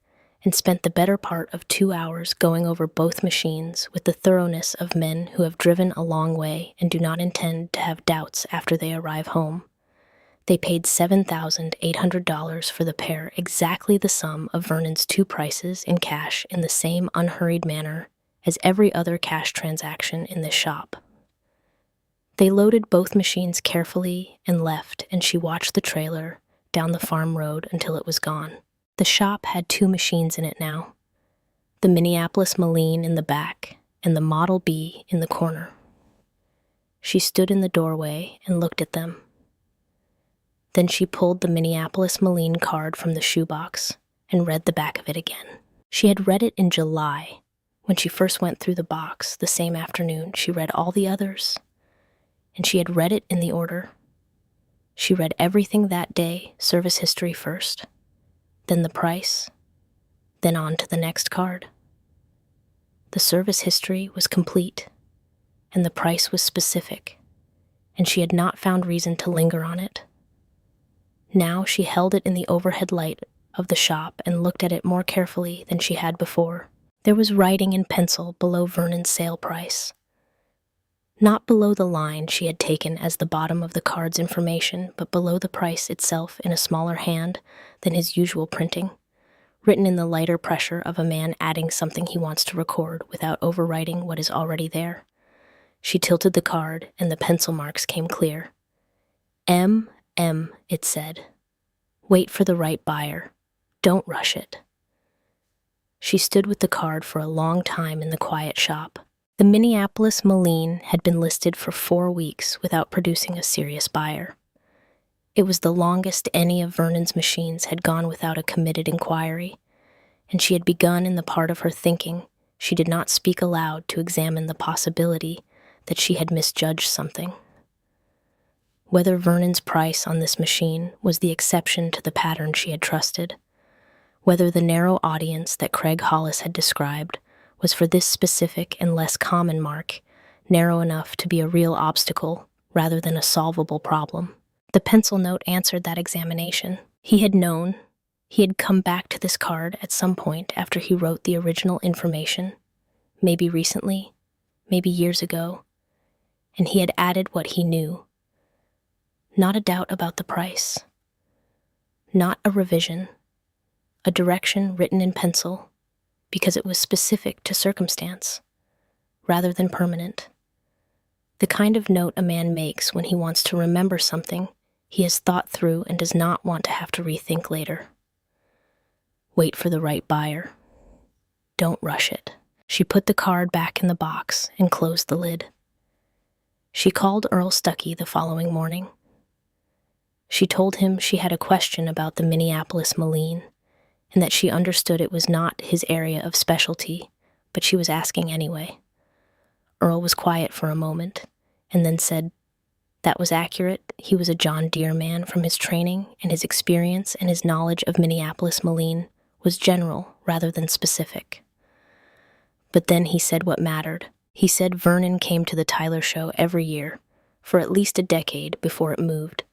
and spent the better part of 2 hours going over both machines with the thoroughness of men who have driven a long way and do not intend to have doubts after they arrive home. They paid $7,800 for the pair, exactly the sum of Vernon's 2 prices in cash in the same unhurried manner as every other cash transaction in this shop. They loaded both machines carefully and left, and she watched the trailer down the farm road until it was gone. The shop had 2 machines in it now, the Minneapolis Moline in the back and the Model B in the corner. She stood in the doorway and looked at them. Then she pulled the Minneapolis Moline card from the shoebox and read the back of it again. She had read it in July. When she first went through the box the same afternoon, she read all the others, and she had read it in the order. She read everything that day, service history first, then the price, then on to the next card. The service history was complete, and the price was specific, and she had not found reason to linger on it. Now she held it in the overhead light of the shop and looked at it more carefully than she had before. There was writing in pencil below Vernon's sale price. Not below the line she had taken as the bottom of the card's information, but below the price itself in a smaller hand than his usual printing, written in the lighter pressure of a man adding something he wants to record without overwriting what is already there. She tilted the card, and the pencil marks came clear. M, it said. Wait for the right buyer. Don't rush it. She stood with the card for a long time in the quiet shop. The Minneapolis Moline had been listed for 4 weeks without producing a serious buyer. It was the longest any of Vernon's machines had gone without a committed inquiry, and she had begun in the part of her thinking she did not speak aloud to examine the possibility that she had misjudged something. Whether Vernon's price on this machine was the exception to the pattern she had trusted, whether the narrow audience that Craig Hollis had described was for this specific and less common mark, narrow enough to be a real obstacle rather than a solvable problem. The pencil note answered that examination. He had known. He had come back to this card at some point after he wrote the original information, maybe recently, maybe years ago, and he had added what he knew. Not a doubt about the price. Not a revision. A direction written in pencil, because it was specific to circumstance, rather than permanent. The kind of note a man makes when he wants to remember something he has thought through and does not want to have to rethink later. Wait for the right buyer. Don't rush it. She put the card back in the box and closed the lid. She called Earl Stuckey the following morning. She told him she had a question about the Minneapolis Moline, and that she understood it was not his area of specialty, but she was asking anyway. Earl was quiet for a moment, and then said, "That was accurate. He was a John Deere man from his training, and his experience and his knowledge of Minneapolis Moline was general rather than specific." But then he said what mattered. He said Vernon came to the Tyler show every year, for at least a decade before it moved,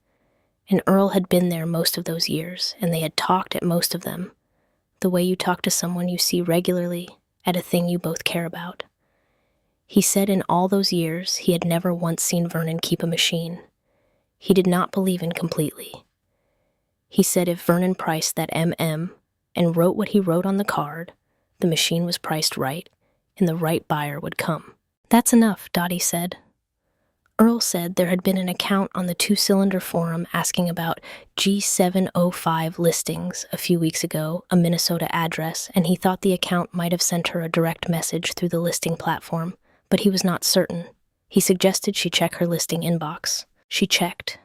and Earl had been there most of those years, and they had talked at most of them, the way you talk to someone you see regularly at a thing you both care about. He said in all those years he had never once seen Vernon keep a machine. He did not believe in completely. He said if Vernon priced that MM and wrote what he wrote on the card, the machine was priced right, and the right buyer would come. "That's enough," Dottie said. Earl said there had been an account on the two-cylinder forum asking about G705 listings a few weeks ago, a Minnesota address, and he thought the account might have sent her a direct message through the listing platform, but he was not certain. He suggested she check her listing inbox. She checked.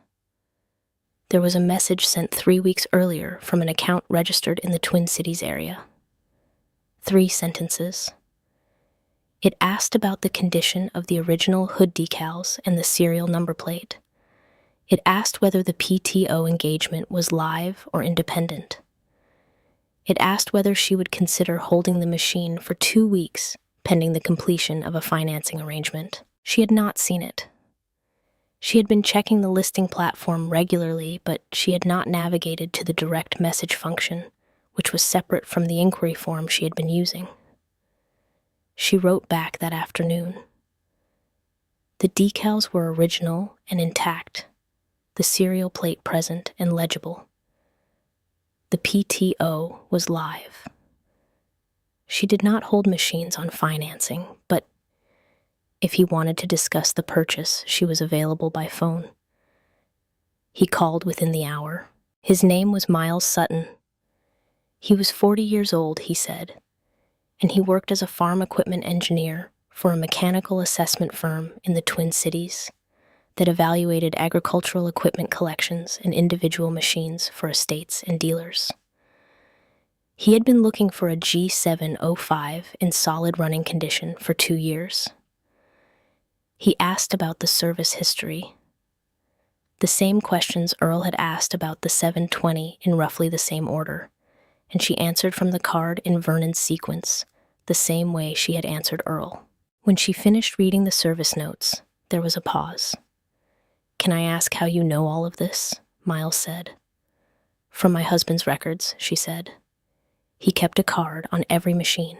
There was a message sent 3 weeks earlier from an account registered in the Twin Cities area. 3 sentences. It asked about the condition of the original hood decals and the serial number plate. It asked whether the PTO engagement was live or independent. It asked whether she would consider holding the machine for 2 weeks pending the completion of a financing arrangement. She had not seen it. She had been checking the listing platform regularly, but she had not navigated to the direct message function, which was separate from the inquiry form she had been using. She wrote back that afternoon. The decals were original and intact, the serial plate present and legible. The PTO was live. She did not hold machines on financing, but if he wanted to discuss the purchase, she was available by phone. He called within the hour. His name was Miles Sutton. He was 40 years old, he said, and he worked as a farm equipment engineer for a mechanical assessment firm in the Twin Cities that evaluated agricultural equipment collections and individual machines for estates and dealers. He had been looking for a G705 in solid running condition for 2 years. He asked about the service history. The same questions Earl had asked about the 720 in roughly the same order, and she answered from the card in Vernon's sequence, the same way she had answered Earl. When she finished reading the service notes, there was a pause. "Can I ask how you know all of this?" Miles said. "From my husband's records," she said. "He kept a card on every machine.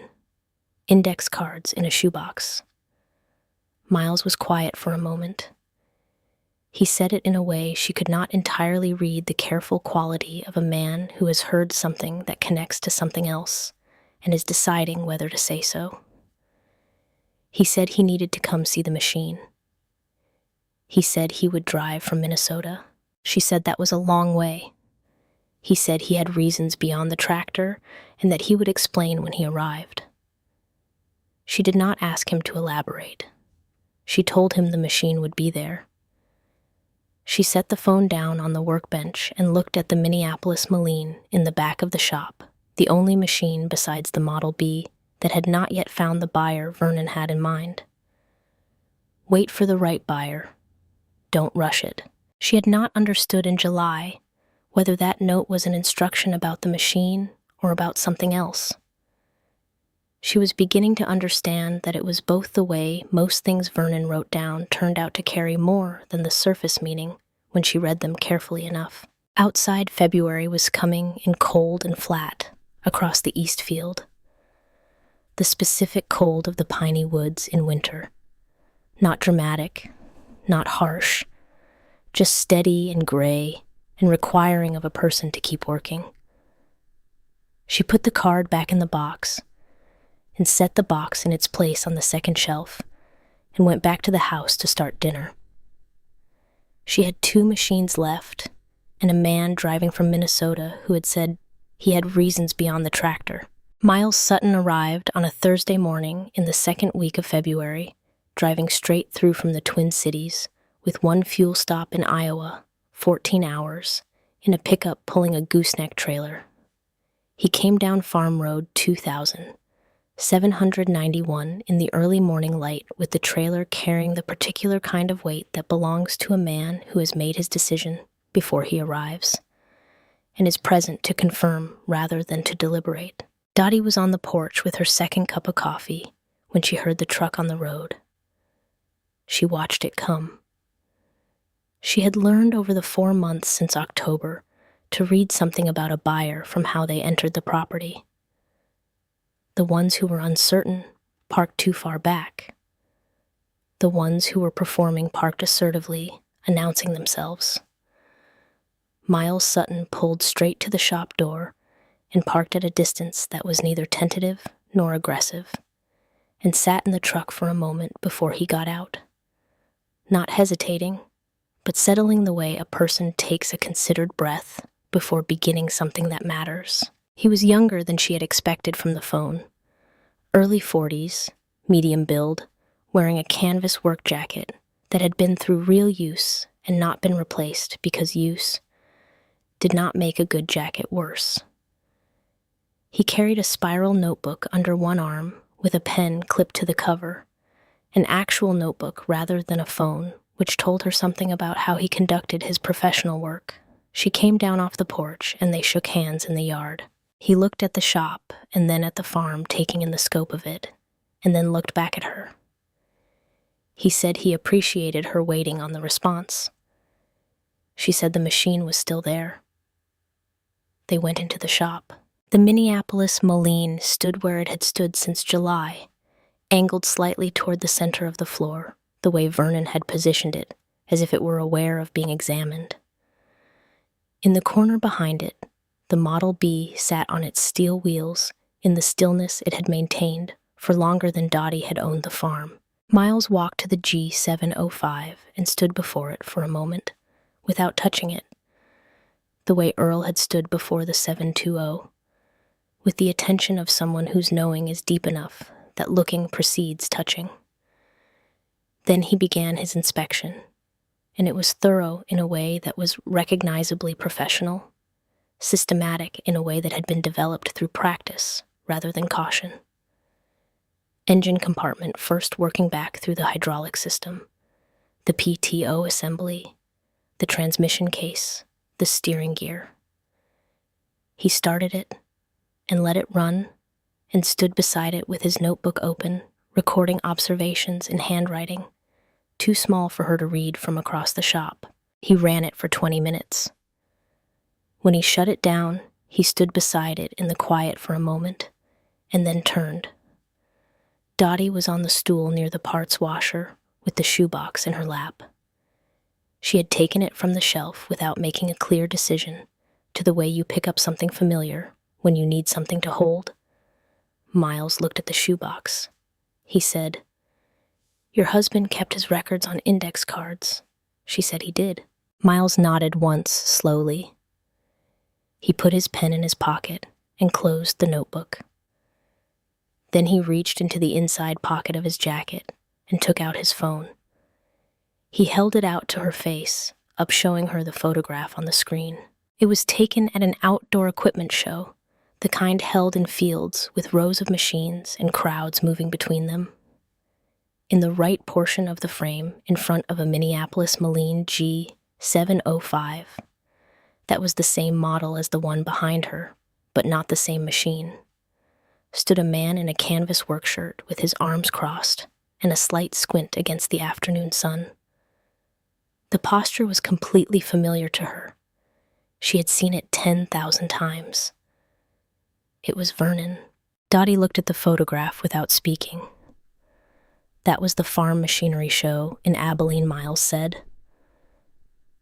Index cards in a shoebox." Miles was quiet for a moment. He said it in a way she could not entirely read the careful quality of a man who has heard something that connects to something else and is deciding whether to say so. He said he needed to come see the machine. He said he would drive from Minnesota. She said that was a long way. He said he had reasons beyond the tractor and that he would explain when he arrived. She did not ask him to elaborate. She told him the machine would be there. She set the phone down on the workbench and looked at the Minneapolis Moline in the back of the shop, the only machine besides the Model B that had not yet found the buyer Vernon had in mind. Wait for the right buyer. Don't rush it. She had not understood in July whether that note was an instruction about the machine or about something else. She was beginning to understand that it was both the way most things Vernon wrote down turned out to carry more than the surface meaning when she read them carefully enough. Outside, February was coming in cold and flat across the east field. The specific cold of the piney woods in winter. Not dramatic, not harsh, just steady and gray and requiring of a person to keep working. She put the card back in the box and set the box in its place on the second shelf, and went back to the house to start dinner. She had 2 machines left, and a man driving from Minnesota who had said he had reasons beyond the tractor. Miles Sutton arrived on a Thursday morning in the second week of February, driving straight through from the Twin Cities, with 1 fuel stop in Iowa, 14 hours, in a pickup pulling a gooseneck trailer. He came down Farm Road 2791 in the early morning light with the trailer carrying the particular kind of weight that belongs to a man who has made his decision before he arrives and is present to confirm rather than to deliberate. Dottie was on the porch with her second cup of coffee when she heard the truck on the road. She watched it come. She had learned over the 4 months since October to read something about a buyer from how they entered the property. The ones who were uncertain parked too far back. The ones who were performing parked assertively, announcing themselves. Miles Sutton pulled straight to the shop door and parked at a distance that was neither tentative nor aggressive, and sat in the truck for a moment before he got out. Not hesitating, but settling the way a person takes a considered breath before beginning something that matters. He was younger than she had expected from the phone. Early 40s, medium build, wearing a canvas work jacket that had been through real use and not been replaced because use did not make a good jacket worse. He carried a spiral notebook under one arm with a pen clipped to the cover, an actual notebook rather than a phone, which told her something about how he conducted his professional work. She came down off the porch and they shook hands in the yard. He looked at the shop and then at the farm, taking in the scope of it, and then looked back at her. He said he appreciated her waiting on the response. She said the machine was still there. They went into the shop. The Minneapolis Moline stood where it had stood since July, angled slightly toward the center of the floor, the way Vernon had positioned it, as if it were aware of being examined. In the corner behind it, the Model B sat on its steel wheels in the stillness it had maintained for longer than Dottie had owned the farm. Miles walked to the G705 and stood before it for a moment, without touching it, the way Earl had stood before the 720, with the attention of someone whose knowing is deep enough that looking precedes touching. Then he began his inspection, and it was thorough in a way that was recognizably professional, systematic in a way that had been developed through practice rather than caution. Engine compartment first working back through the hydraulic system, the PTO assembly, the transmission case, the steering gear. He started it and let it run and stood beside it with his notebook open, recording observations in handwriting, too small for her to read from across the shop. He ran it for 20 minutes. When he shut it down, he stood beside it in the quiet for a moment, and then turned. Dottie was on the stool near the parts washer with the shoebox in her lap. She had taken it from the shelf without making a clear decision, to the way you pick up something familiar when you need something to hold. Miles looked at the shoebox. He said, "Your husband kept his records on index cards." She said he did. Miles nodded once, slowly. He put his pen in his pocket and closed the notebook. Then he reached into the inside pocket of his jacket and took out his phone. He held it out to her face, up showing her the photograph on the screen. It was taken at an outdoor equipment show, the kind held in fields with rows of machines and crowds moving between them. In the right portion of the frame, in front of a Minneapolis Moline G705, that was the same model as the one behind her, but not the same machine, stood a man in a canvas work shirt with his arms crossed and a slight squint against the afternoon sun. The posture was completely familiar to her. She had seen it 10,000 times. It was Vernon. Dottie looked at the photograph without speaking. That was the farm machinery show in Abilene, Miles said.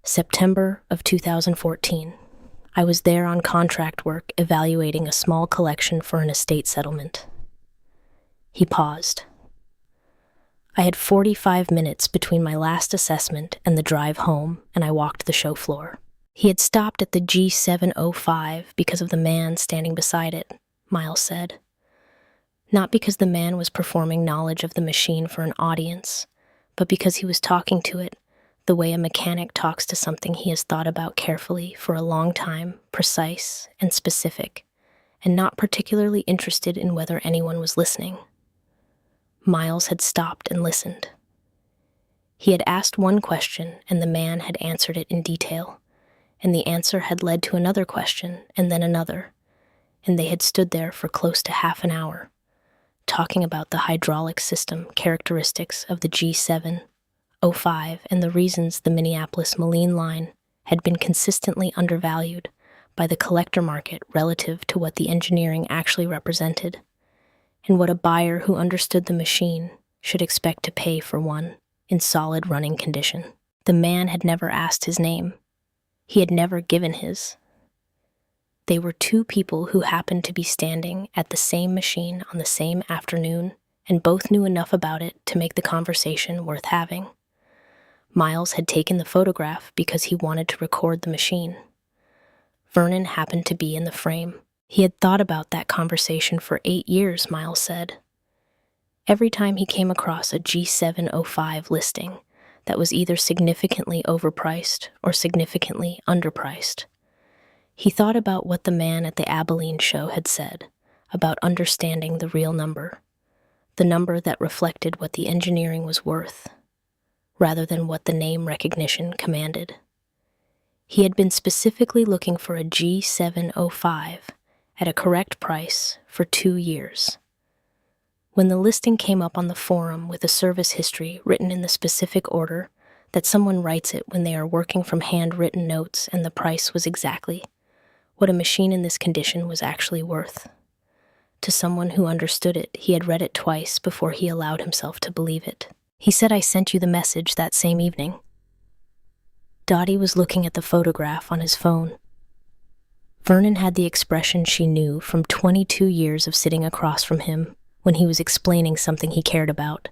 September of 2014. I was there on contract work evaluating a small collection for an estate settlement. He paused. I had 45 minutes between my last assessment and the drive home, and I walked the show floor. He had stopped at the G705 because of the man standing beside it, Miles said. Not because the man was performing knowledge of the machine for an audience, but because he was talking to it the way a mechanic talks to something he has thought about carefully for a long time, precise and specific, and not particularly interested in whether anyone was listening. Miles had stopped and listened. He had asked one question, and the man had answered it in detail, and the answer had led to another question, and then another, and they had stood there for close to half an hour, talking about the hydraulic system characteristics of the G705 and the reasons the Minneapolis-Moline line had been consistently undervalued by the collector market relative to what the engineering actually represented, and what a buyer who understood the machine should expect to pay for one in solid running condition. The man had never asked his name. He had never given his. They were two people who happened to be standing at the same machine on the same afternoon, and both knew enough about it to make the conversation worth having. Miles had taken the photograph because he wanted to record the machine. Vernon happened to be in the frame. He had thought about that conversation for 8 years, Miles said. Every time he came across a G705 listing that was either significantly overpriced or significantly underpriced, he thought about what the man at the Abilene show had said about understanding the real number, the number that reflected what the engineering was worth, rather than what the name recognition commanded. He had been specifically looking for a G705 at a correct price for 2 years. When the listing came up on the forum with a service history written in the specific order that someone writes it when they are working from handwritten notes, and the price was exactly what a machine in this condition was actually worth. To someone who understood it, he had read it twice before he allowed himself to believe it. He said, "I sent you the message that same evening." Dottie was looking at the photograph on his phone. Vernon had the expression she knew from 22 years of sitting across from him when he was explaining something he cared about.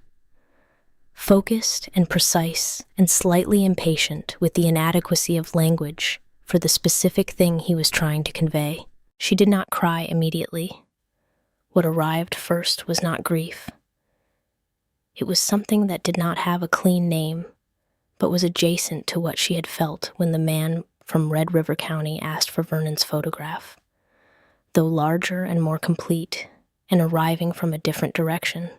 Focused and precise and slightly impatient with the inadequacy of language for the specific thing he was trying to convey. She did not cry immediately. What arrived first was not grief. It was something that did not have a clean name, but was adjacent to what she had felt when the man from Red River County asked for Vernon's photograph, though larger and more complete, and arriving from a different direction.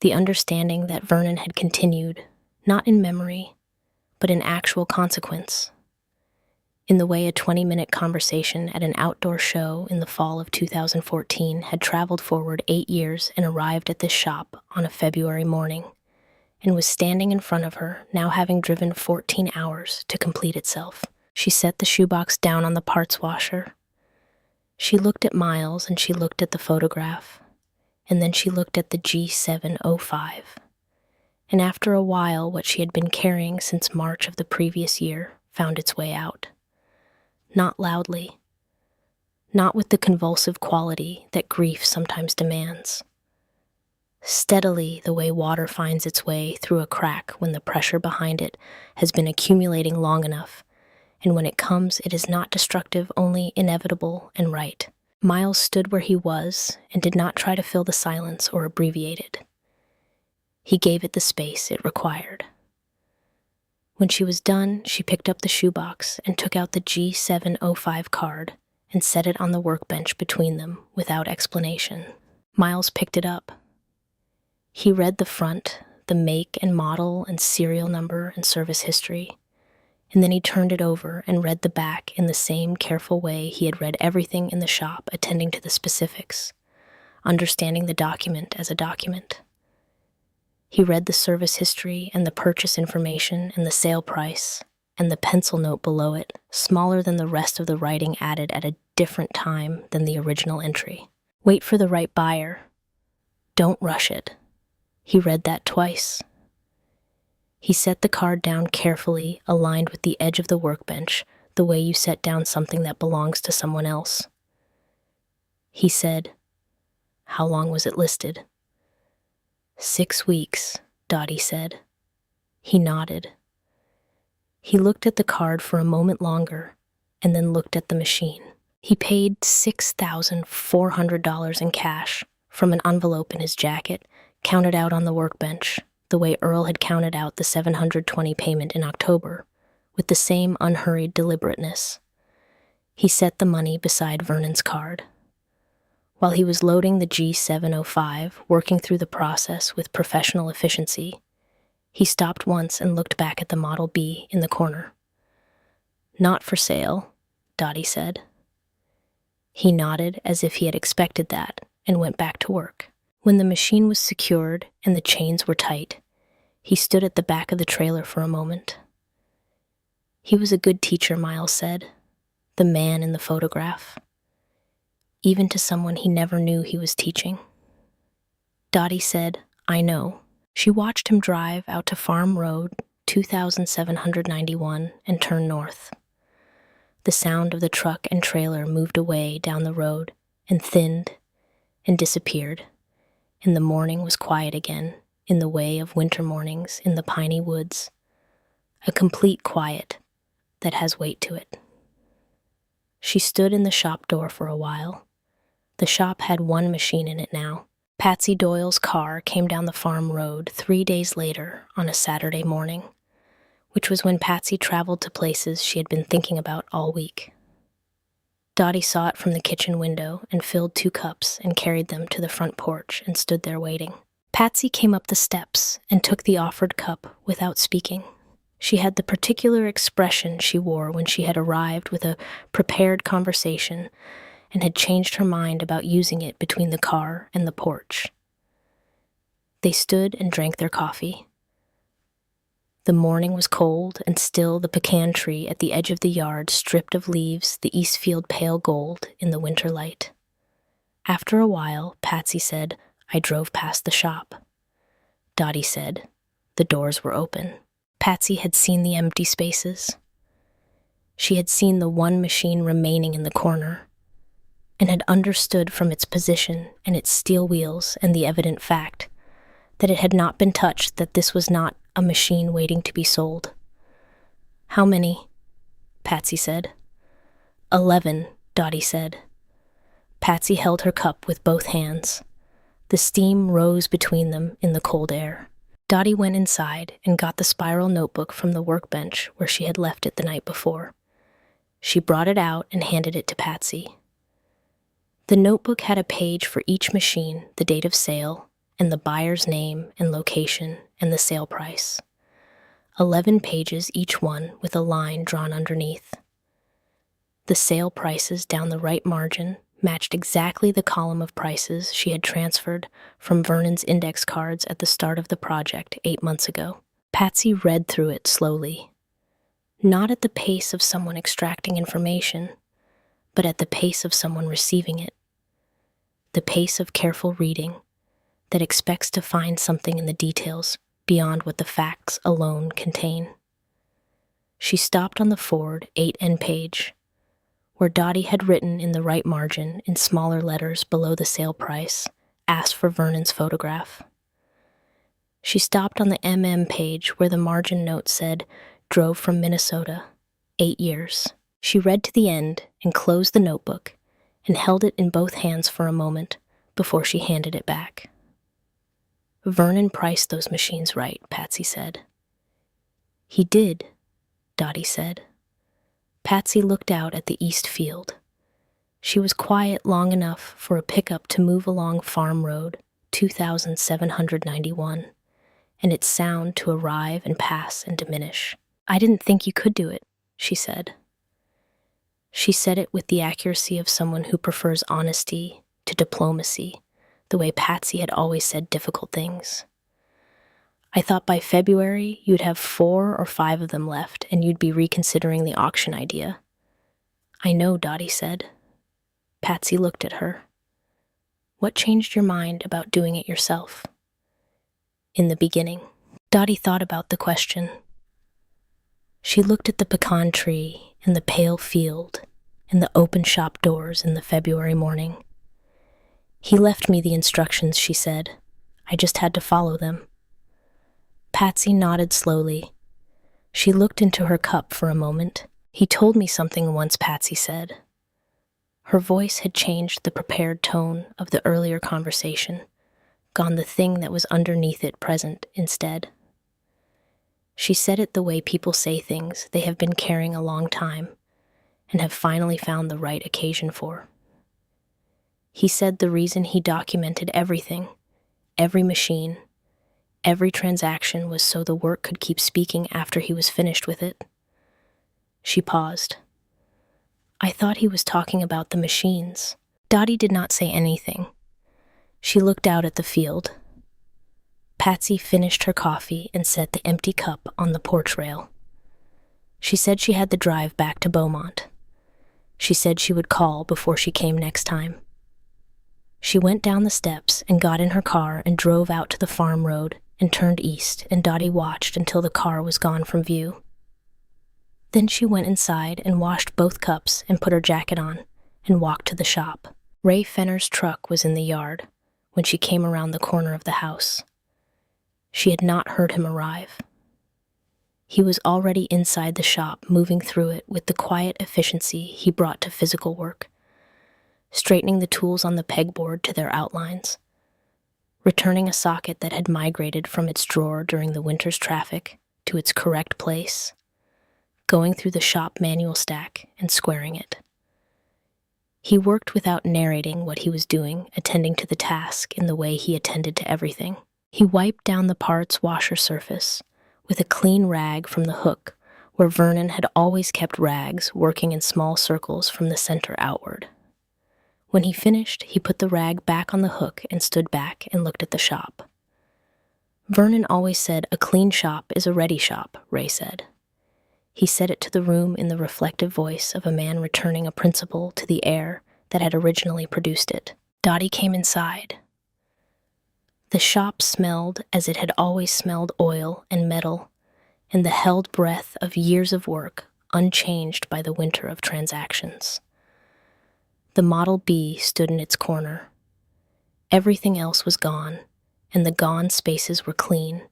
The understanding that Vernon had continued, not in memory, but in actual consequence, in the way a 20-minute conversation at an outdoor show in the fall of 2014 had traveled forward 8 years and arrived at this shop on a February morning, and was standing in front of her, now having driven 14 hours to complete itself. She set the shoebox down on the parts washer. She looked at Miles, and she looked at the photograph, and then she looked at the G705. And after a while, what she had been carrying since March of the previous year found its way out. Not loudly, not with the convulsive quality that grief sometimes demands. Steadily, the way water finds its way through a crack when the pressure behind it has been accumulating long enough, and when it comes, it is not destructive, only inevitable and right. Miles stood where he was and did not try to fill the silence or abbreviate it. He gave it the space it required. When she was done, she picked up the shoebox and took out the G705 card and set it on the workbench between them without explanation. Miles picked it up. He read the front, the make and model and serial number and service history, and then he turned it over and read the back in the same careful way he had read everything in the shop, attending to the specifics, understanding the document as a document. He read the service history and the purchase information and the sale price and the pencil note below it, smaller than the rest of the writing added at a different time than the original entry. Wait for the right buyer. Don't rush it. He read that twice. He set the card down carefully, aligned with the edge of the workbench, the way you set down something that belongs to someone else. He said, "How long was it listed?" 6 weeks, Dottie said. He nodded. He looked at the card for a moment longer, and then looked at the machine. He paid $6,400 in cash from an envelope in his jacket, counted out on the workbench, the way Earl had counted out the $720 payment in October, with the same unhurried deliberateness. He set the money beside Vernon's card. While he was loading the G705, working through the process with professional efficiency, he stopped once and looked back at the Model B in the corner. "Not for sale," Dottie said. He nodded as if he had expected that and went back to work. When the machine was secured and the chains were tight, he stood at the back of the trailer for a moment. He was a good teacher, Miles said, the man in the photograph, even to someone he never knew he was teaching. Dottie said, "I know." She watched him drive out to Farm Road 2791 and turn north. The sound of the truck and trailer moved away down the road and thinned and disappeared, and the morning was quiet again, in the way of winter mornings in the piney woods, a complete quiet that has weight to it. She stood in the shop door for a while. The shop had one machine in it now. Patsy Doyle's car came down the farm road 3 days later on a Saturday morning, which was when Patsy traveled to places she had been thinking about all week. Dottie saw it from the kitchen window and filled 2 cups and carried them to the front porch and stood there waiting. Patsy came up the steps and took the offered cup without speaking. She had the particular expression she wore when she had arrived with a prepared conversation and had changed her mind about using it between the car and the porch. They stood and drank their coffee. The morning was cold, and still the pecan tree at the edge of the yard stripped of leaves the east field pale gold in the winter light. After a while, Patsy said, "I drove past the shop." Dottie said, "The doors were open." Patsy had seen the empty spaces. She had seen the one machine remaining in the corner, and had understood from its position and its steel wheels and the evident fact that it had not been touched that this was not a machine waiting to be sold. "How many?" Patsy said. 11, Dottie said. Patsy held her cup with both hands. The steam rose between them in the cold air. Dottie went inside and got the spiral notebook from the workbench where she had left it the night before. She brought it out and handed it to Patsy. The notebook had a page for each machine, the date of sale, and the buyer's name and location and the sale price. 11 pages each one with a line drawn underneath. The sale prices down the right margin matched exactly the column of prices she had transferred from Vernon's index cards at the start of the project 8 months ago. Patsy read through it slowly, not at the pace of someone extracting information, but at the pace of someone receiving it, the pace of careful reading that expects to find something in the details beyond what the facts alone contain. She stopped on the forward 8N page, where Dottie had written in the right margin in smaller letters below the sale price, "Asked for Vernon's photograph." She stopped on the MM page where the margin note said, "Drove from Minnesota, 8 years." She read to the end and closed the notebook and held it in both hands for a moment before she handed it back. "Vernon priced those machines right," Patsy said. "He did," Dottie said. Patsy looked out at the east field. She was quiet long enough for a pickup to move along Farm Road 2791, and its sound to arrive and pass and diminish. "I didn't think you could do it," she said. She said it with the accuracy of someone who prefers honesty to diplomacy, the way Patsy had always said difficult things. "I thought by February you'd have 4 or 5 of them left and you'd be reconsidering the auction idea." "I know," Dottie said. Patsy looked at her. "What changed your mind about doing it yourself?" "In the beginning." Dottie thought about the question. She looked at the pecan tree and the pale field and the open shop doors in the February morning. "He left me the instructions," she said. "I just had to follow them." Patsy nodded slowly. She looked into her cup for a moment. "He told me something once," Patsy said. Her voice had changed the prepared tone of the earlier conversation, gone the thing that was underneath it present instead. She said it the way people say things they have been carrying a long time and have finally found the right occasion for. He said the reason he documented everything, every machine, every transaction was so the work could keep speaking after he was finished with it. She paused. I thought he was talking about the machines. Dottie did not say anything. She looked out at the field. Patsy finished her coffee and set the empty cup on the porch rail. She said she had the drive back to Beaumont. She said she would call before she came next time. She went down the steps and got in her car and drove out to the farm road and turned east, and Dottie watched until the car was gone from view. Then she went inside and washed both cups and put her jacket on and walked to the shop. Ray Fenner's truck was in the yard when she came around the corner of the house. She had not heard him arrive. He was already inside the shop, moving through it with the quiet efficiency he brought to physical work, straightening the tools on the pegboard to their outlines, returning a socket that had migrated from its drawer during the winter's traffic to its correct place, going through the shop manual stack and squaring it. He worked without narrating what he was doing, attending to the task in the way he attended to everything. He wiped down the parts washer surface with a clean rag from the hook where Vernon had always kept rags, working in small circles from the center outward. When he finished, he put the rag back on the hook and stood back and looked at the shop. Vernon always said a clean shop is a ready shop, Ray said. He said it to the room in the reflective voice of a man returning a principle to the air that had originally produced it. Dottie came inside. The shop smelled as it had always smelled, oil and metal, and the held breath of years of work, unchanged by the winter of transactions. The Model B stood in its corner. Everything else was gone, and the gone spaces were clean,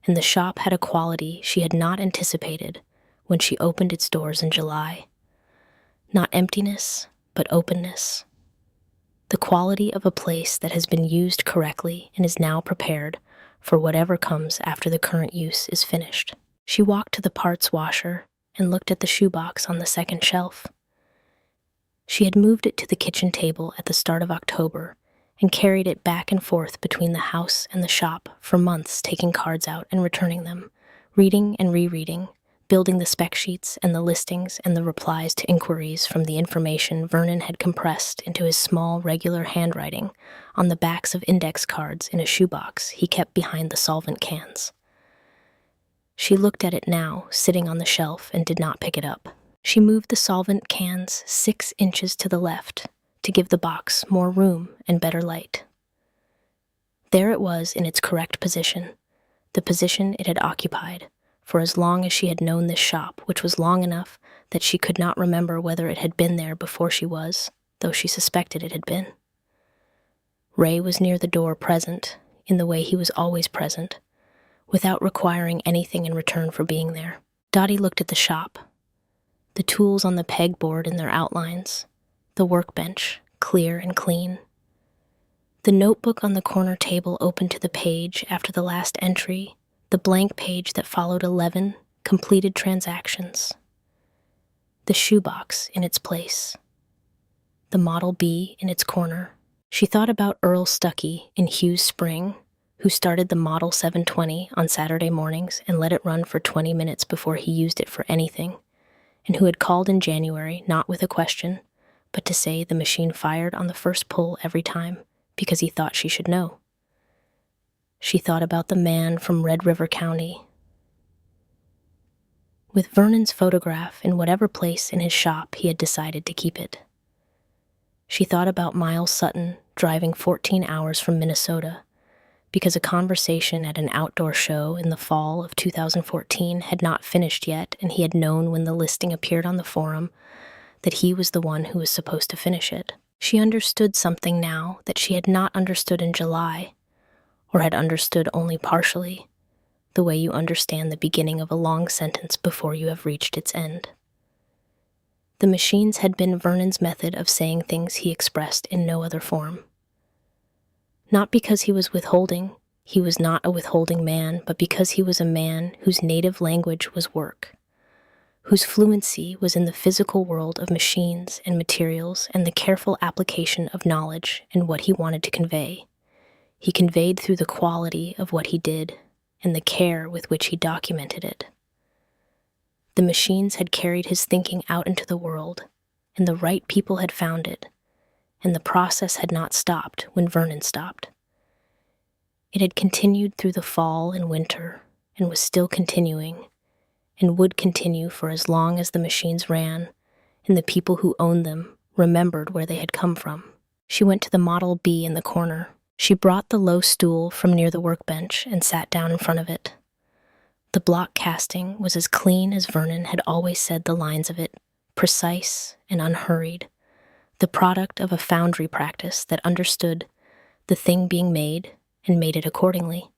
and the shop had a quality she had not anticipated when she opened its doors in July. Not emptiness, but openness. The quality of a place that has been used correctly and is now prepared for whatever comes after the current use is finished. She walked to the parts washer and looked at the shoebox on the second shelf. She had moved it to the kitchen table at the start of October and carried it back and forth between the house and the shop for months, taking cards out and returning them, reading and rereading, building the spec sheets and the listings and the replies to inquiries from the information Vernon had compressed into his small, regular handwriting on the backs of index cards in a shoebox he kept behind the solvent cans. She looked at it now, sitting on the shelf, and did not pick it up. She moved the solvent cans 6 inches to the left to give the box more room and better light. There it was in its correct position, the position it had occupied for as long as she had known this shop, which was long enough that she could not remember whether it had been there before she was, though she suspected it had been. Ray was near the door, present, in the way he was always present, without requiring anything in return for being there. Dottie looked at the shop, the tools on the pegboard in their outlines, the workbench, clear and clean. The notebook on the corner table open to the page after the last entry, the blank page that followed 11 completed transactions. The shoebox in its place. The Model B in its corner. She thought about Earl Stuckey in Hughes Spring, who started the Model 720 on Saturday mornings and let it run for 20 minutes before he used it for anything, and who had called in January not with a question, but to say the machine fired on the first pull every time because he thought she should know. She thought about the man from Red River County. With Vernon's photograph in whatever place in his shop he had decided to keep it. She thought about Miles Sutton driving 14 hours from Minnesota because a conversation at an outdoor show in the fall of 2014 had not finished yet, and he had known when the listing appeared on the forum that he was the one who was supposed to finish it. She understood something now that she had not understood in July, or had understood only partially, the way you understand the beginning of a long sentence before you have reached its end. The machines had been Vernon's method of saying things he expressed in no other form. Not because he was withholding, he was not a withholding man, but because he was a man whose native language was work. whose fluency was in the physical world of machines and materials and the careful application of knowledge and what he wanted to convey. He conveyed through the quality of what he did and the care with which he documented it. The machines had carried his thinking out into the world, and the right people had found it, and the process had not stopped when Vernon stopped. It had continued through the fall and winter, and was still continuing, and would continue for as long as the machines ran, and the people who owned them remembered where they had come from. She went to the Model B in the corner. She brought the low stool from near the workbench and sat down in front of it. The block casting was as clean as Vernon had always said the lines of it, precise and unhurried, the product of a foundry practice that understood the thing being made and made it accordingly.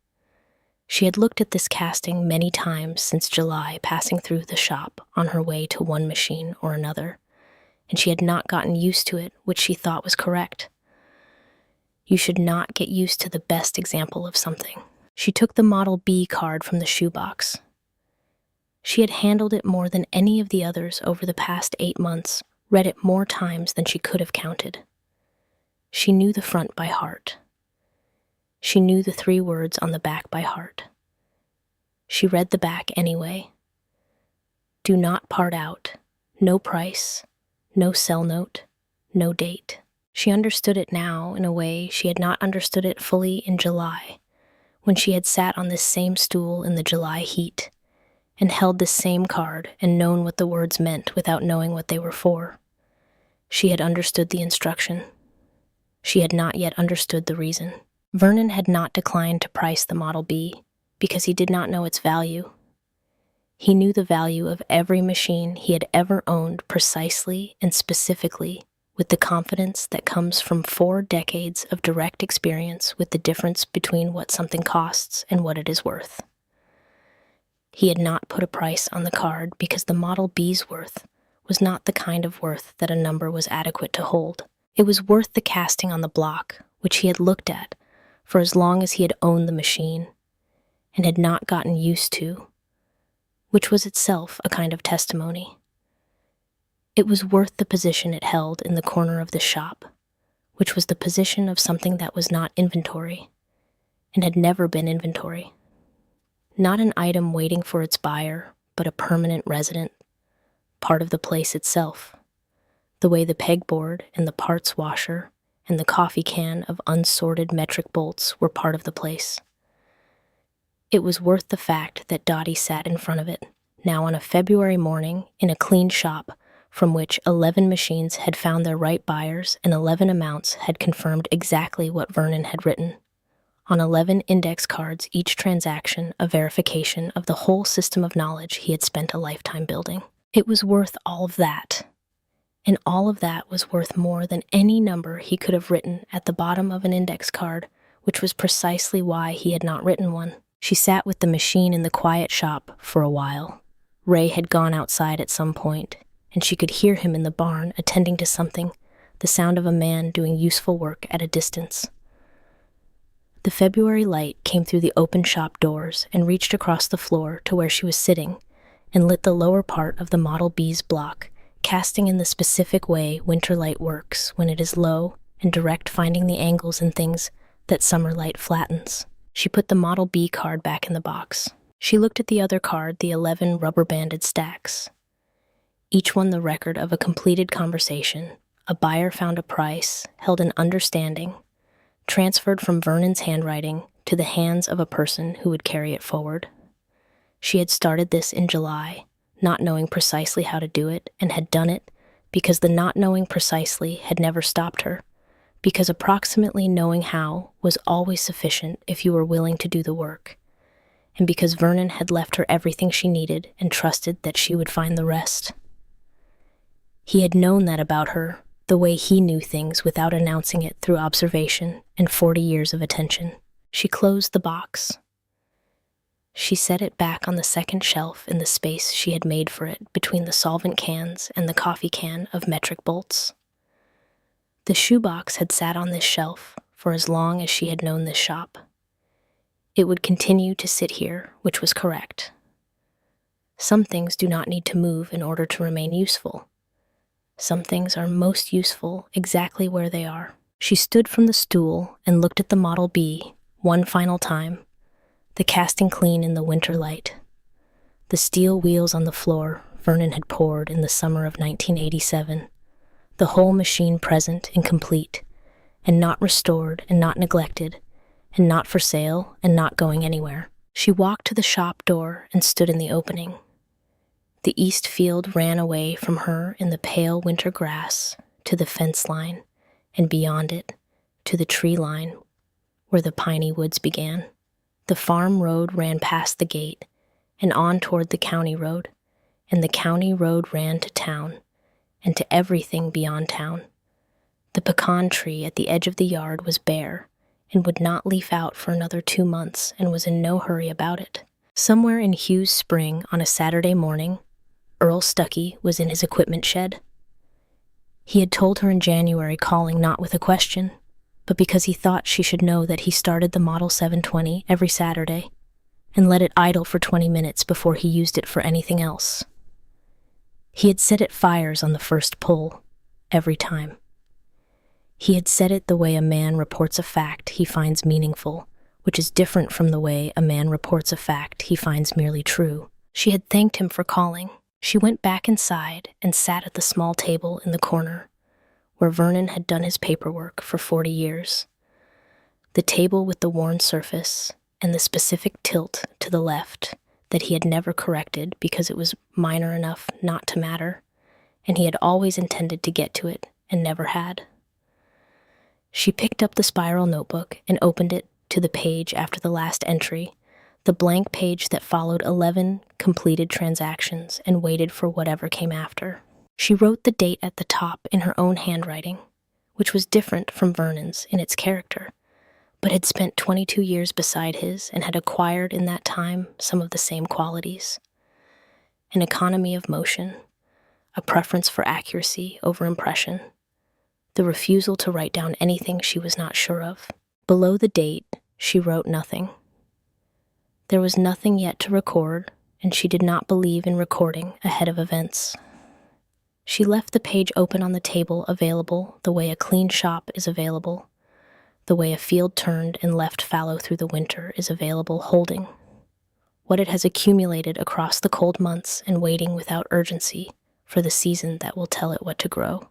She had looked at this casting many times since July, passing through the shop on her way to one machine or another, and she had not gotten used to it, which she thought was correct. You should not get used to the best example of something. She took the Model B card from the shoebox. She had handled it more than any of the others over the past 8 months, read it more times than she could have counted. She knew the front by heart. She knew the 3 words on the back by heart. She read the back anyway. Do not part out, no price, no sell note, no date. She understood it now in a way she had not understood it fully in July, when she had sat on this same stool in the July heat, and held this same card and known what the words meant without knowing what they were for. She had understood the instruction. She had not yet understood the reason. Vernon had not declined to price the Model B because he did not know its value. He knew the value of every machine he had ever owned precisely and specifically, with the confidence that comes from 4 decades of direct experience with the difference between what something costs and what it is worth. He had not put a price on the card because the Model B's worth was not the kind of worth that a number was adequate to hold. It was worth the casting on the block, which he had looked at for as long as he had owned the machine, and had not gotten used to, which was itself a kind of testimony. It was worth the position it held in the corner of the shop, which was the position of something that was not inventory, and had never been inventory. Not an item waiting for its buyer, but a permanent resident, part of the place itself, the way the pegboard and the parts washer and the coffee can of unsorted metric bolts were part of the place. It was worth the fact that Dottie sat in front of it, now on a February morning, in a clean shop, from which 11 machines had found their right buyers and 11 amounts had confirmed exactly what Vernon had written. On 11 index cards, each transaction a verification of the whole system of knowledge he had spent a lifetime building. It was worth all of that. And all of that was worth more than any number he could have written at the bottom of an index card, which was precisely why he had not written one. She sat with the machine in the quiet shop for a while. Ray had gone outside at some point, and she could hear him in the barn attending to something, the sound of a man doing useful work at a distance. The February light came through the open shop doors and reached across the floor to where she was sitting, and lit the lower part of the Model B's block, casting in the specific way winter light works when it is low and direct, finding the angles and things that summer light flattens. She put the Model B card back in the box. She looked at the other card, the 11 rubber-banded stacks. Each one the record of a completed conversation. A buyer found a price, held an understanding, transferred from Vernon's handwriting to the hands of a person who would carry it forward. She had started this in July, not knowing precisely how to do it, and had done it because the not knowing precisely had never stopped her, because approximately knowing how was always sufficient if you were willing to do the work, and because Vernon had left her everything she needed and trusted that she would find the rest. He had known that about her, the way he knew things without announcing it through observation and 40 years of attention. She closed the box. She set it back on the second shelf in the space she had made for it between the solvent cans and the coffee can of metric bolts. The shoebox had sat on this shelf for as long as she had known this shop. It would continue to sit here, which was correct. Some things do not need to move in order to remain useful. Some things are most useful exactly where they are. She stood from the stool and looked at the Model B one final time, the casting clean in the winter light. The steel wheels on the floor Vernon had poured in the summer of 1987. The whole machine present and complete, and not restored and not neglected, and not for sale and not going anywhere. She walked to the shop door and stood in the opening. The east field ran away from her in the pale winter grass to the fence line, and beyond it, to the tree line where the piney woods began. The farm road ran past the gate and on toward the county road, and the county road ran to town and to everything beyond town. The pecan tree at the edge of the yard was bare and would not leaf out for another 2 months and was in no hurry about it. Somewhere in Hugh's spring on a Saturday morning, Earl Stuckey was in his equipment shed. He had told her in January, calling not with a question, but because he thought she should know that he started the Model 720 every Saturday and let it idle for 20 minutes before he used it for anything else. He had set it fires on the first pull, every time. He had said it the way a man reports a fact he finds meaningful, which is different from the way a man reports a fact he finds merely true. She had thanked him for calling. She went back inside and sat at the small table in the corner, where Vernon had done his paperwork for 40 years. The table with the worn surface and the specific tilt to the left that he had never corrected because it was minor enough not to matter, and he had always intended to get to it and never had. She picked up the spiral notebook and opened it to the page after the last entry, the blank page that followed 11 completed transactions, and waited for whatever came after. She wrote the date at the top in her own handwriting, which was different from Vernon's in its character, but had spent 22 years beside his and had acquired in that time some of the same qualities. An economy of motion, a preference for accuracy over impression, the refusal to write down anything she was not sure of. Below the date, she wrote nothing. There was nothing yet to record, and she did not believe in recording ahead of events. She left the page open on the table, available the way a clean shop is available, the way a field turned and left fallow through the winter is available, holding what it has accumulated across the cold months and waiting without urgency for the season that will tell it what to grow.